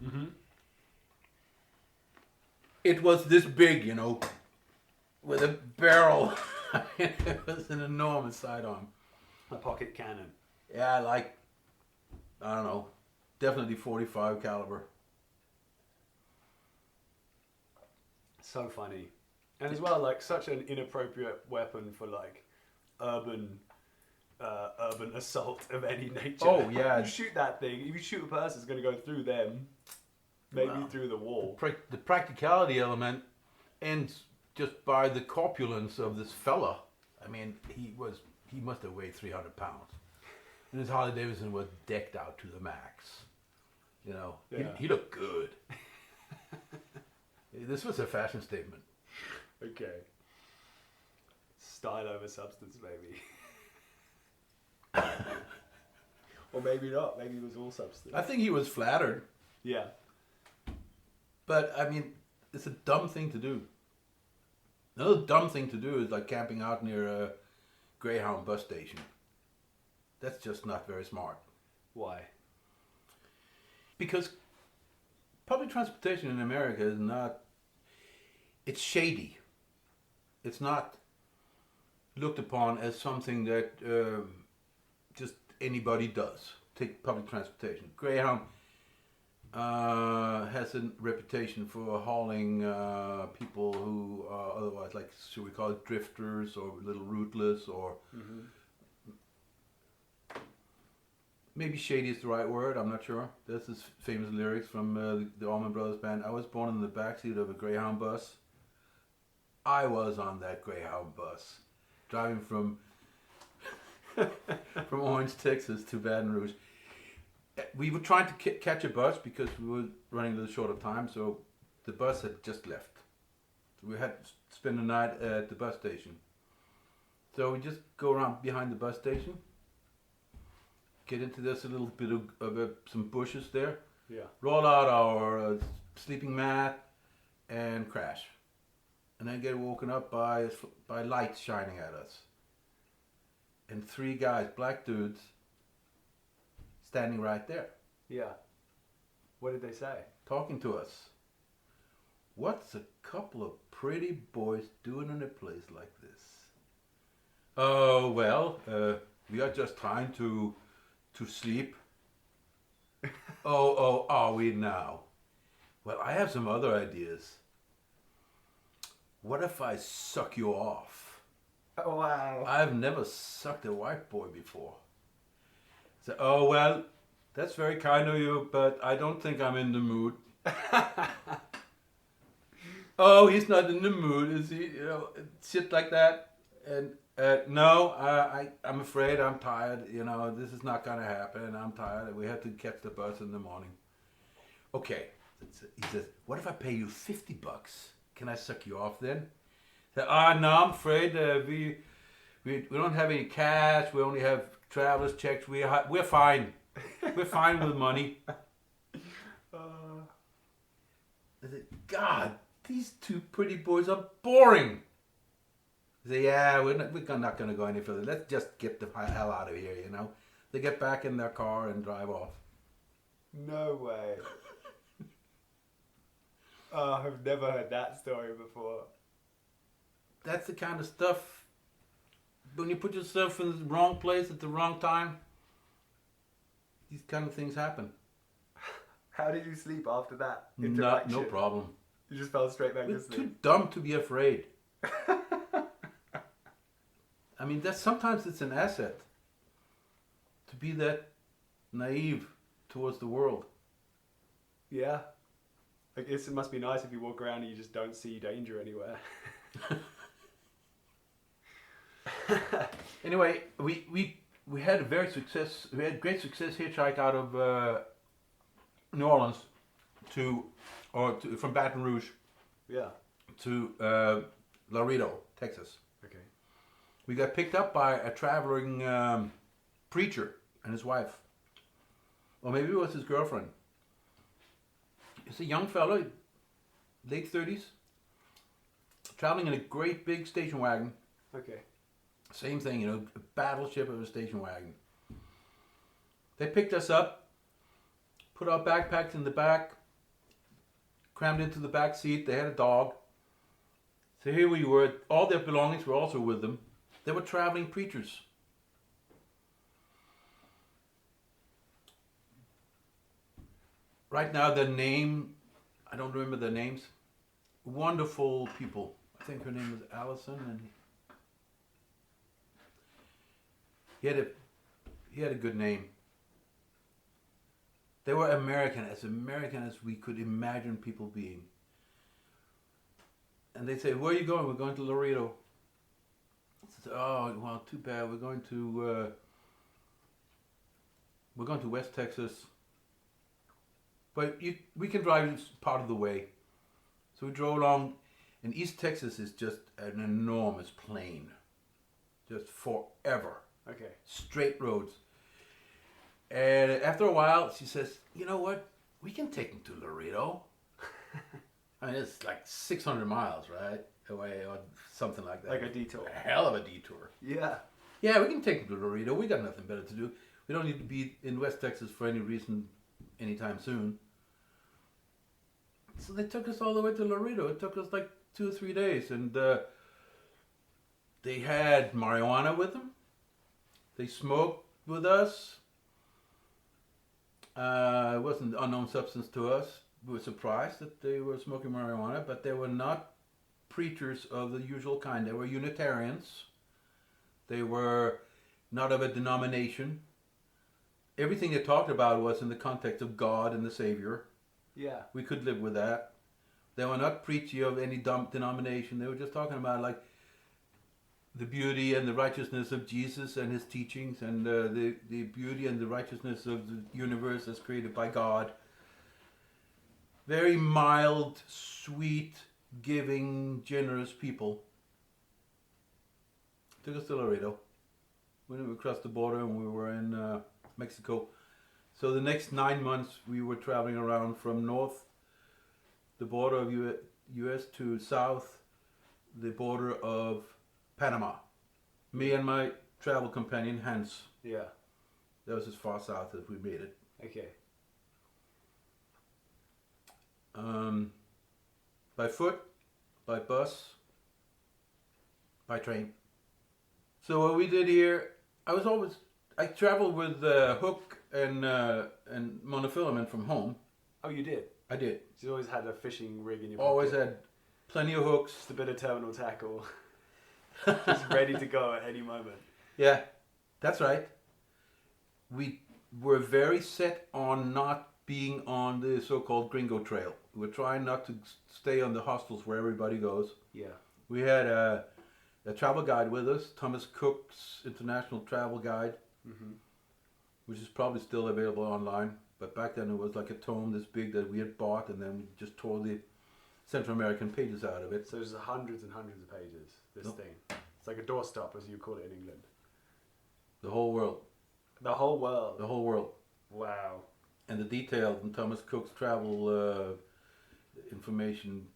Mm-hmm. It was this big, you know, with a barrel. It was an enormous sidearm. A pocket cannon. Yeah, like, I don't know, definitely 45 caliber. So funny. And as well, like, such an inappropriate weapon for, like, urban assault of any nature. Oh, yeah. You shoot that thing, if you shoot a person, it's going to go through them, maybe through the wall. The practicality element ends just by the corpulence of this fella. I mean, he must have weighed 300 pounds. And his Harley Davidson was decked out to the max. You know, Yeah. he looked good. This was a fashion statement. Okay. Style over substance, maybe. Or maybe not. Maybe it was all substance. I think he was flattered. Yeah. But, I mean, it's a dumb thing to do. Another dumb thing to do is like camping out near a Greyhound bus station. That's just not very smart. Why? Because public transportation in America is not, it's shady. It's not looked upon as something that just anybody does. Take public transportation. Greyhound has a reputation for hauling people who are otherwise, like, should we call it drifters or a little rootless, or maybe shady is the right word, I'm not sure. That's his famous lyrics from the Allman Brothers Band. I was born in the backseat of a Greyhound bus. I was on that Greyhound bus, driving from from Orange, Texas to Baton Rouge. We were trying to catch a bus because we were running a little short of time, so the bus had just left. So we had to spend the night at the bus station. So we just go around behind the bus station, get into this a little bit of some bushes there, roll out our sleeping mat, and crash. And then get woken up by lights shining at us. And 3 guys, black dudes, standing right there. Yeah. What did they say? Talking to us. What's a couple of pretty boys doing in a place like this? Oh, well, we are just trying to sleep. Oh, are we now? Well, I have some other ideas. What if I suck you off? Oh, wow. I've never sucked a white boy before. So, oh, well, that's very kind of you, but I don't think I'm in the mood. Oh, he's not in the mood, is he? You know, shit like that. And no, I'm afraid I'm tired. You know, this is not going to happen. I'm tired. We have to catch the bus in the morning. Okay. He says, what if I pay you $50? Can I suck you off then? So, no, I'm afraid we don't have any cash. We only have traveler's checks. We're fine. We're fine with money. I said, God, these 2 pretty boys are boring. I said, yeah, we're not going to go any further. Let's just get the hell out of here, you know. They get back in their car and drive off. No way. Oh, I've never heard that story before. That's the kind of stuff, when you put yourself in the wrong place at the wrong time, these kind of things happen. How did you sleep after that interaction? No problem. You just fell straight back to It's sleep. too dumb to be afraid. I mean, sometimes it's an asset to be that naive towards the world. Yeah. I guess it must be nice if you walk around and you just don't see danger anywhere. Anyway, we had great success hitchhike out of New Orleans from Baton Rouge to Laredo, Texas. Okay. We got picked up by a traveling preacher and his wife. Or maybe it was his girlfriend. He's a young fellow, late 30s, traveling in a great big station wagon. Okay. Same thing, you know, a battleship of a station wagon. They picked us up, put our backpacks in the back, crammed into the back seat. They had a dog. So here we were. All their belongings were also with them. They were traveling preachers. Right now, their name, I don't remember their names. Wonderful people. I think her name was Allison, and he had a good name. They were American as we could imagine people being. And they say, "Where are you going?" "We're going to Laredo." I said, "Oh, well, too bad. We're going to West Texas. But we can drive part of the way." So we drove along, and East Texas is just an enormous plain. Just forever. Okay. Straight roads. And after a while, she says, "You know what? We can take them to Laredo." I mean, it's like 600 miles, right? Away or something like that. Like a detour. A hell of a detour. Yeah. Yeah, we can take them to Laredo. We got nothing better to do. We don't need to be in West Texas for any reason anytime soon. So they took us all the way to Laredo. It took us like 2 or 3 days. And they had marijuana with them. They smoked with us. It wasn't an unknown substance to us. We were surprised that they were smoking marijuana, but they were not preachers of the usual kind. They were Unitarians. They were not of a denomination. Everything they talked about was in the context of God and the Savior. Yeah. We could live with that. They were not preachy of any denomination. They were just talking about like the beauty and the righteousness of Jesus and his teachings, and the beauty and the righteousness of the universe as created by God. Very mild, sweet, giving, generous people. Took us to Laredo. When we crossed the border and we were in Mexico. So the next 9 months we were traveling around from north, the border of U.S. to south, the border of Panama. Me and my travel companion Hans. Yeah. That was as far south as we made it. Okay. By foot, by bus, by train. So what we did here, I traveled with hook and monofilament from home. Oh, you did? I did. So you always had a fishing rig in your pocket? Always had plenty of hooks. Just a bit of terminal tackle. Just ready to go at any moment. Yeah, that's right. We were very set on not being on the so-called gringo trail. We were trying not to stay on the hostels where everybody goes. Yeah. We had a travel guide with us, Thomas Cook's International Travel Guide, which is probably still available online. But back then it was like a tome this big that we had bought, and then we just tore the Central American pages out of it. So there's hundreds and hundreds of pages, this Nope. thing. It's like a doorstop, as you call it in England. The whole world. The whole world. The whole world. Wow. And the detail in Thomas Cook's travel information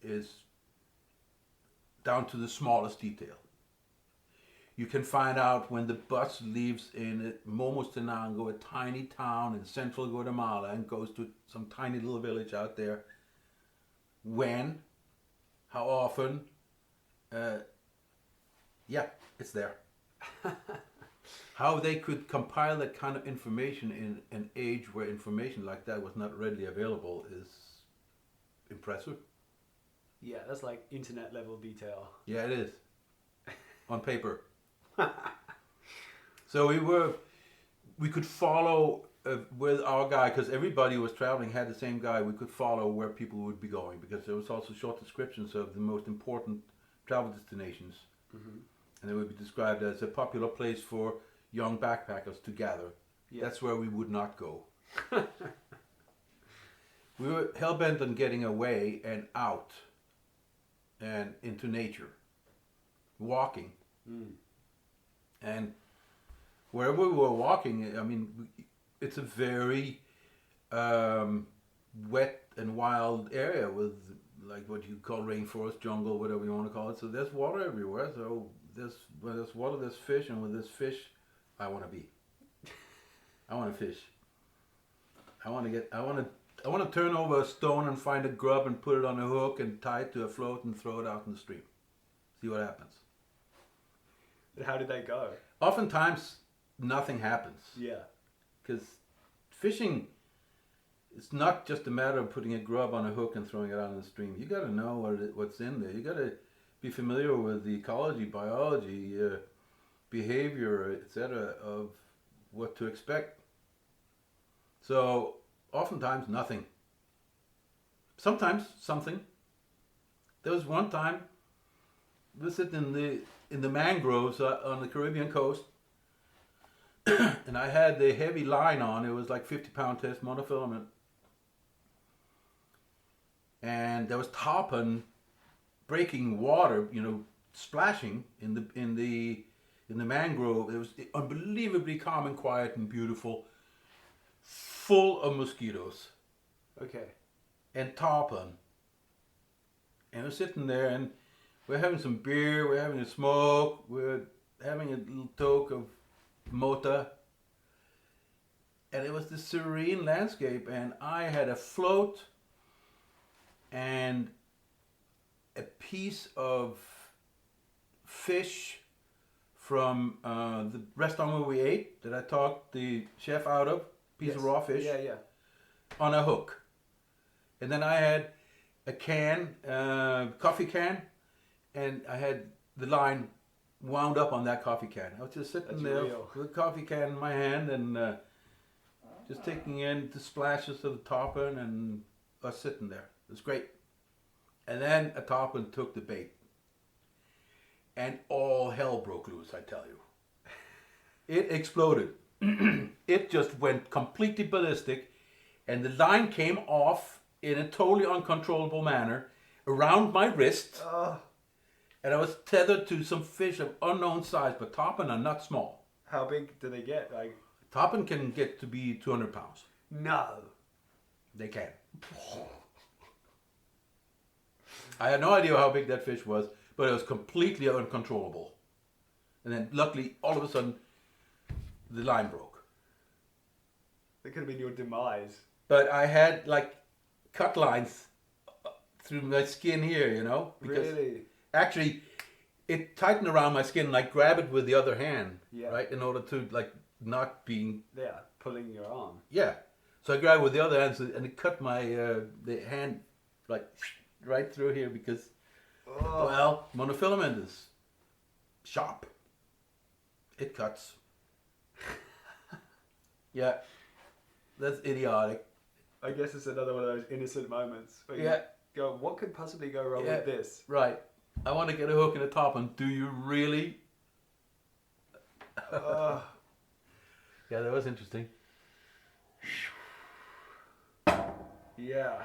is down to the smallest detail. You can find out when the bus leaves in Momostenango, a tiny town in central Guatemala, and goes to some tiny little village out there. When, how often, yeah, it's there. How they could compile that kind of information in an age where information like that was not readily available is impressive. Yeah, that's like internet level detail. Yeah, it is. On paper. So we could follow with our guide, because everybody who was traveling had the same guide. We could follow where people would be going, because there was also short descriptions of the most important travel destinations. And they would be described as a popular place for young backpackers to gather. Yeah. That's where we would not go. We were hell-bent on getting away and out and into nature, walking. And wherever we were walking, I mean, it's a very wet and wild area with like what you call rainforest, jungle, whatever you want to call it. So there's water everywhere. So where there's water, there's fish, and with this fish, I want to be. I want to fish. I want to turn over a stone and find a grub and put it on a hook and tie it to a float and throw it out in the stream. See what happens. How did they go? Oftentimes, nothing happens. Yeah. Because fishing, it's not just a matter of putting a grub on a hook and throwing it out in the stream. You got to know what's in there. You got to be familiar with the ecology, biology, behavior, etc., of what to expect. So, oftentimes, nothing. Sometimes, something. There was one time, we were sitting in the mangroves on the Caribbean coast, and I had the heavy line on. It was like 50-pound test monofilament, and there was tarpon breaking water, splashing in the mangrove. It was unbelievably calm and quiet and beautiful, full of mosquitoes. Okay. And tarpon. And we're sitting there and we're having some beer, we're having a smoke, we're having a little toke of mota. And it was this serene landscape, and I had a float and a piece of fish from the restaurant where we ate that I talked the chef out of, piece of raw fish Yeah. on a hook. And then I had a can, coffee can, and I had the line wound up on that coffee can. I was just sitting there with a coffee can in my hand and just taking in the splashes of the tarpon and us sitting there. It was great. And then a tarpon took the bait. And all hell broke loose, I tell you. It exploded. It just went completely ballistic, and the line came off in a totally uncontrollable manner around my wrist. And I was tethered to some fish of unknown size, but tarpon are not small. How big do they get? Like, tarpon can get to be 200 pounds. No. They can. I had no idea how big that fish was, but it was completely uncontrollable. And then luckily, all of a sudden, the line broke. That could have been your demise. But I had like cut lines through my skin here, you know? Because really? Actually, it tightened around my skin, and I grab it with the other hand, Yeah. right? In order to like not being... Yeah, pulling your arm. Yeah. So I grabbed it with the other hand, and it cut my the hand like right through here because, well, monofilament is sharp. It cuts. Yeah. That's idiotic. I guess it's another one of those innocent moments where you go, what could possibly go wrong with this? Right. I want to get a hook in the top, and do you really? Yeah, that was interesting. Yeah.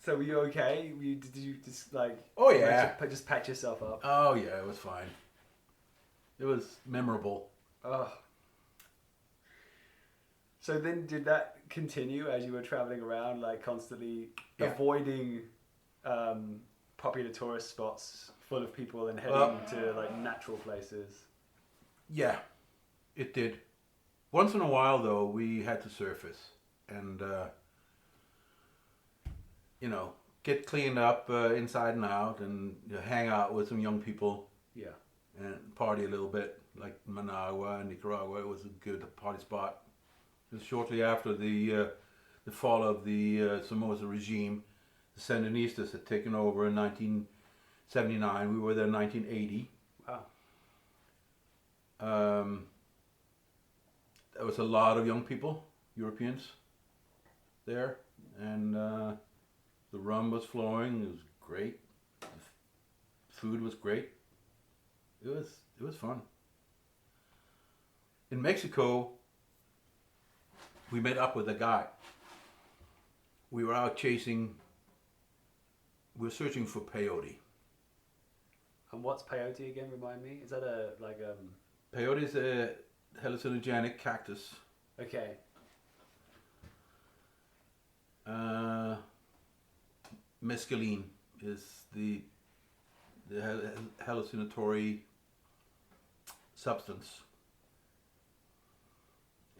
So were you okay? Did you just like... Oh yeah. Just patch yourself up? Oh yeah, it was fine. It was memorable. So then did that continue as you were traveling around, like constantly avoiding popular tourist spots full of people and heading to like natural places? Yeah, it did. Once in a while though, we had to surface and get cleaned up inside and out, and hang out with some young people. Yeah. And party a little bit, like Managua and Nicaragua. It was a good party spot. It was shortly after the fall of the Somoza regime. The Sandinistas had taken over in 1979. We were there in 1980. Wow. There was a lot of young people, Europeans, there, and the rum was flowing. It was great. The food was great. It was fun. In Mexico, we met up with a guy. We were out chasing. We were searching for peyote. And what's peyote again? Remind me. Is that Peyote is a hallucinogenic cactus. Okay. Mescaline is the hallucinatory substance,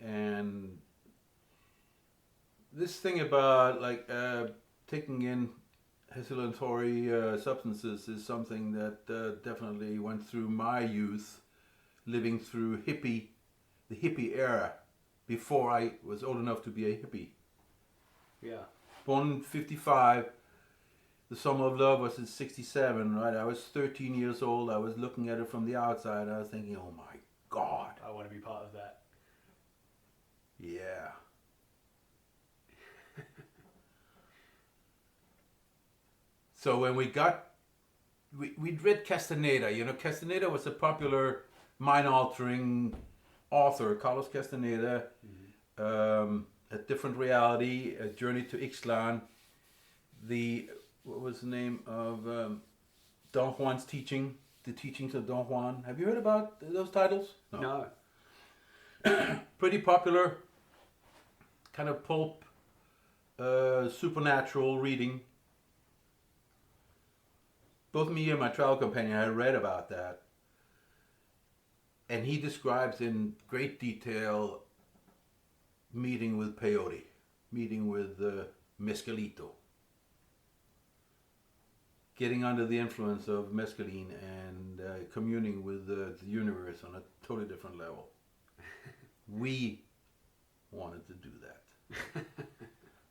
and this thing about like taking in hallucinatory substances is something that definitely went through my youth, living through the hippie era, before I was old enough to be a hippie. Yeah. Born in 55. The Summer of Love was in 67, right? I was 13 years old. I was looking at it from the outside. I was thinking, oh my God. I want to be part of that. Yeah. So when we'd read Castaneda. You know, Castaneda was a popular mind-altering author. Carlos Castaneda, A Different Reality, A Journey to Ixtlan, what was the name of Don Juan's teaching? The Teachings of Don Juan. Have you heard about those titles? No. Pretty popular, kind of pulp, supernatural reading. Both me and my travel companion had read about that. And he describes in great detail meeting with peyote, meeting with mescalito. Getting under the influence of mescaline and communing with the universe on a totally different level. We wanted to do that.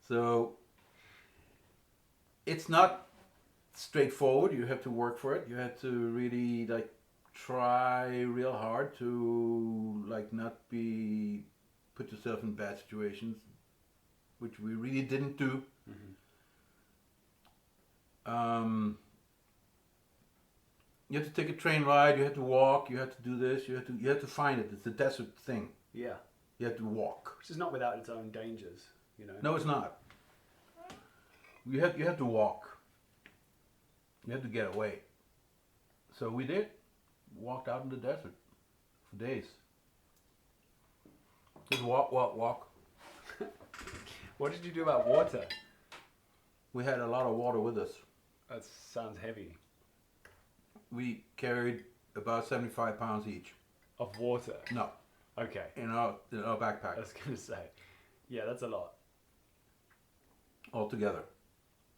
So it's not straightforward. You have to work for it. You have to really like try real hard to like not put yourself in bad situations, which we really didn't do. You have to take a train ride. You have to walk. You have to do this. You have to find it. It's a desert thing. Yeah. You have to walk. Which is not without its own dangers, you know. No, it's not. You have to walk. You have to get away. So we did. Walked out in the desert for days. Just walk. What did you do about water? We had a lot of water with us. That sounds heavy. We carried about 75 pounds each. Of water? No, Okay. in our backpack I was going to say. Yeah, that's a lot. altogether.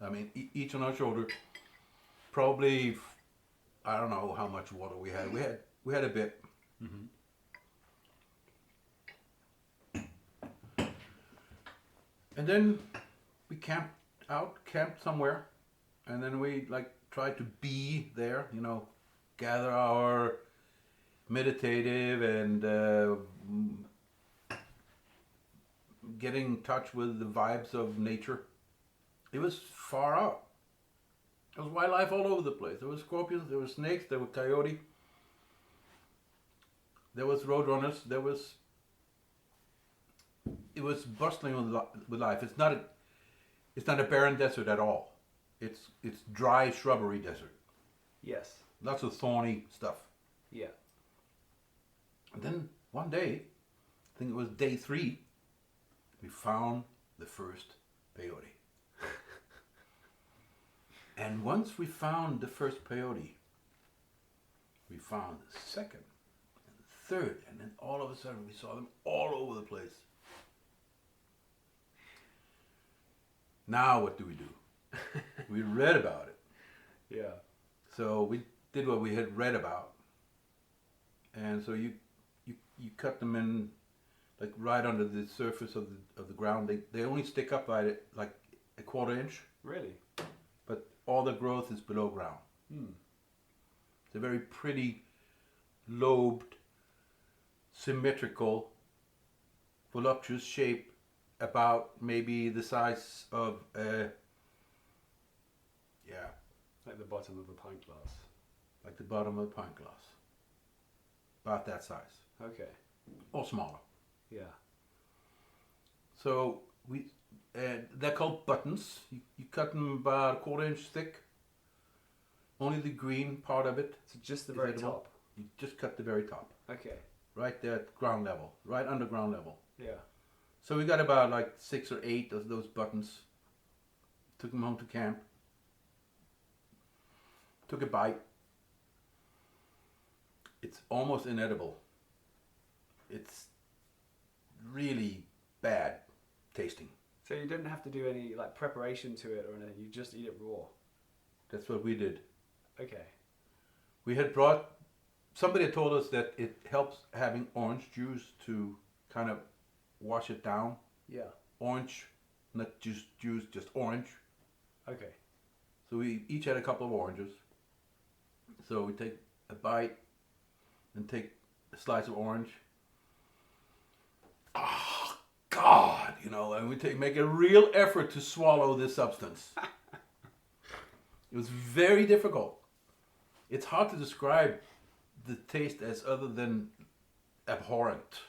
I mean, each on our shoulder. Probably, I don't know how much water we had. We had a bit. Mm-hmm. And then we camped somewhere, and then we like tried to be there, you know, gather our meditative and getting in touch with the vibes of nature. It was far out. There was wildlife all over the place. There were scorpions, there were snakes, there were coyote, there was roadrunners, it was bustling with life. It's not a barren desert at all. It's dry shrubbery desert. Yes. Lots of thorny stuff. Yeah. And then one day, I think it was day 3, we found the first peyote. And once we found the first peyote, we found the second and the third, and then all of a sudden we saw them all over the place. Now what do? We read about it. Yeah. So we did what we had read about. And so you cut them in like right under the surface of the ground. They only stick up by it like a 1/4 inch. Really? But all the growth is below ground. It's a very pretty, lobed, symmetrical, voluptuous shape, about maybe the size of Like the bottom of a pint glass. like the bottom of a pint glass. About that size, Okay. or smaller. Yeah. So they're called buttons. You cut them about a 1/4 inch thick. Only the green part of it. So just the is very edible. top. You just cut the very top, Okay. right there at ground level, right under ground level. Yeah. So we got about like 6 or 8 of those buttons. Took them home to camp. Took a bite. It's almost inedible. It's really bad tasting. So you didn't have to do any like preparation to it or anything. You just eat it raw. That's what we did. Okay. We had somebody had told us that it helps having orange juice to kind of wash it down. Yeah. Orange, not just juice, just orange. Okay. So we each had a couple of oranges. So we take a bite and take a slice of orange. Oh, God, you know, and we make a real effort to swallow this substance. It was very difficult. It's hard to describe the taste as other than abhorrent.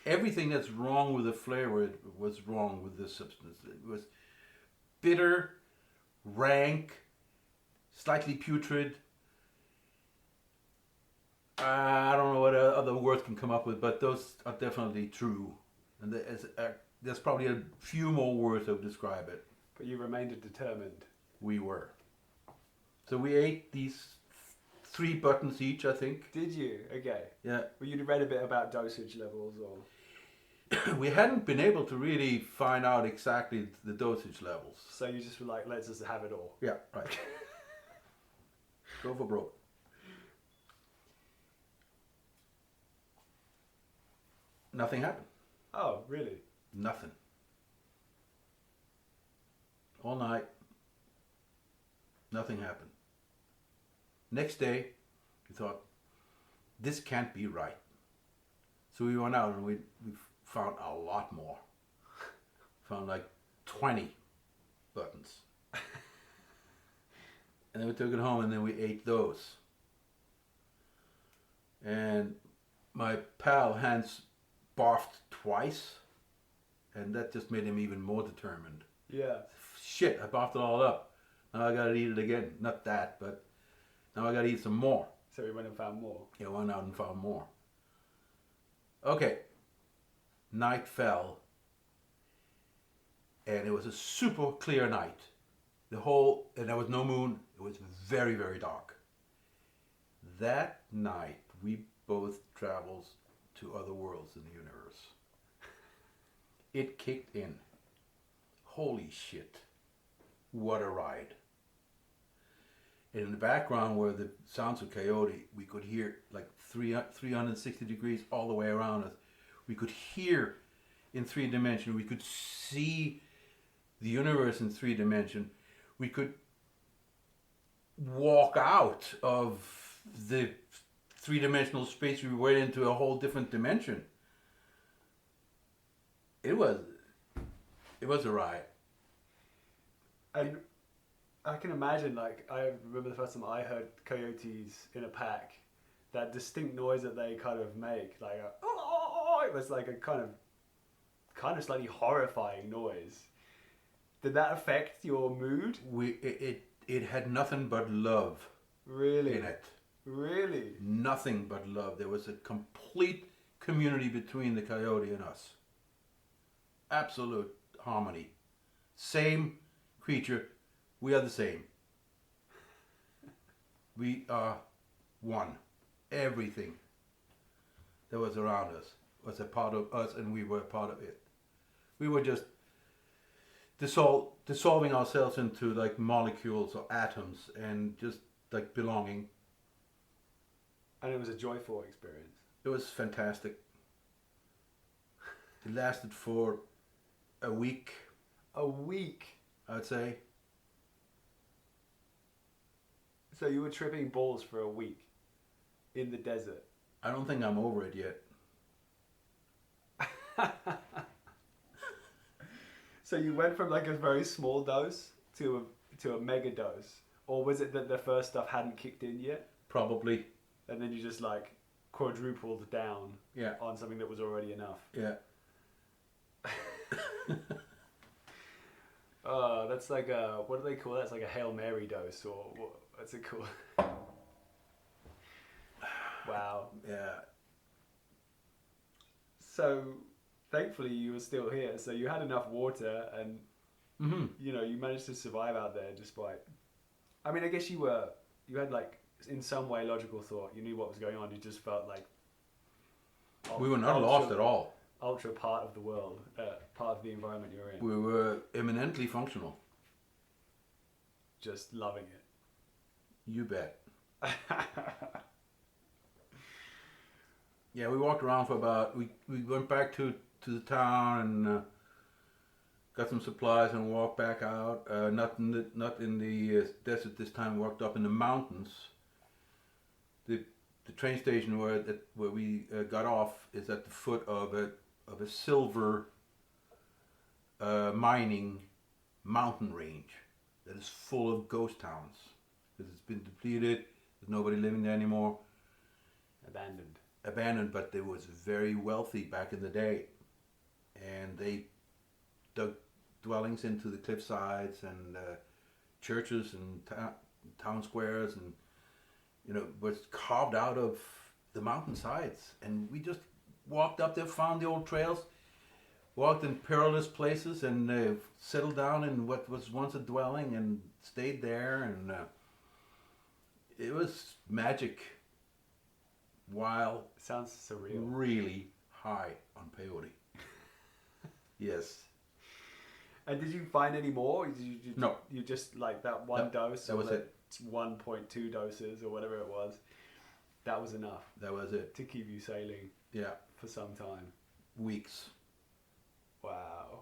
Everything that's wrong with the flavor was wrong with this substance. It was bitter, rank, slightly putrid. I don't know what other words can come up with, but those are definitely true. And there's probably a few more words to describe it. But you remained determined. We were. So we ate these 3 buttons each, I think. Did you? Okay. Yeah. Well, you'd read a bit about dosage levels or... We hadn't been able to really find out exactly the dosage levels. So you just were like, let's just have it all. Yeah, right. Go for broke. nothing happened. Oh, really? Nothing. All night, nothing happened. Next day, we thought, this can't be right. So we went out and we found a lot more. Found like 20 buttons. And then we took it home and then we ate those. And my pal Hans barfed twice, and that just made him even more determined. Yeah. Shit, I barfed it all up. Now I gotta eat it again. Not that, but now I gotta eat some more. So we went and found more. Yeah, went out and found more. Okay. Night fell. And it was a super clear night. And there was no moon. It was very, very dark. That night, we both traveled to other worlds in the universe. It kicked in. Holy shit. What a ride. And in the background were the sounds of coyote. We could hear like 360 degrees all the way around us. We could hear in 3 dimension. We could see the universe in 3 dimension. We could walk out of the 3-dimensional space we were into a whole different dimension. It was a ride. And I can imagine, like, I remember the first time I heard coyotes in a pack, that distinct noise that they kind of make, like it was like a kind of slightly horrifying noise. Did that affect your mood? It had nothing but love Really? in it. Really? Nothing but love. There was a complete community between the coyote and us. Absolute harmony. Same creature. We are the same. We are one. Everything that was around us was a part of us, and we were a part of it. We were just dissolving ourselves into like molecules or atoms and just like belonging. And it was a joyful experience. It was fantastic. It lasted for a week. A week? I'd say. So you were tripping balls for a week in the desert? I don't think I'm over it yet. So you went from like a very small dose to a mega dose, or was it that the first stuff hadn't kicked in yet? Probably. And then you just like quadrupled down Yeah. on something that was already enough. Yeah. That's like a, what do they call that? It's like a Hail Mary dose, or what's it called? Wow. Yeah. So thankfully you were still here, so you had enough water, and you know, you managed to survive out there despite, I mean, I guess you had like in some way logical thought, you knew what was going on, you just felt like We were not lost at all. Ultra part of the world, part of the environment you're in. We were eminently functional. Just loving it. You bet. Yeah, we walked around for about, we went back to the town and got some supplies and walked back out. Not in the desert this time. We walked up in the mountains. The train station where we got off is at the foot of a silver mining mountain range that is full of ghost towns. Because it's been depleted. There's nobody living there anymore. Abandoned, but they was very wealthy back in the day, and they dug dwellings into the cliff sides and churches and town squares, and you know, was carved out of the mountain sides. And we just walked up there, found the old trails, walked in perilous places, and settled down in what was once a dwelling and stayed there, and it was magic. While sounds surreal. Really high on peyote. Yes. And did you find any more? No. You just like that one dose? That was it. 1.2 doses or whatever it was. That was enough. That was it. To keep you sailing. Yeah. For some time. weeks. Wow.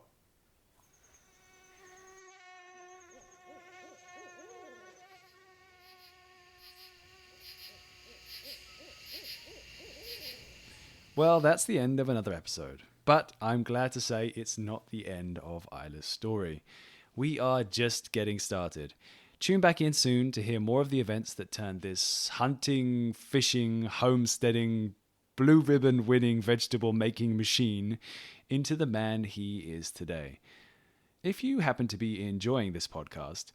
Well, that's the end of another episode. But I'm glad to say it's not the end of Ejler's story. We are just getting started. Tune back in soon to hear more of the events that turned this hunting, fishing, homesteading, blue ribbon winning vegetable making machine into the man he is today. If you happen to be enjoying this podcast,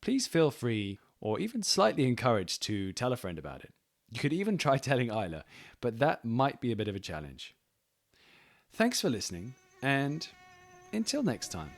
please feel free or even slightly encouraged to tell a friend about it. You could even try telling Ejler, but that might be a bit of a challenge. Thanks for listening, and until next time.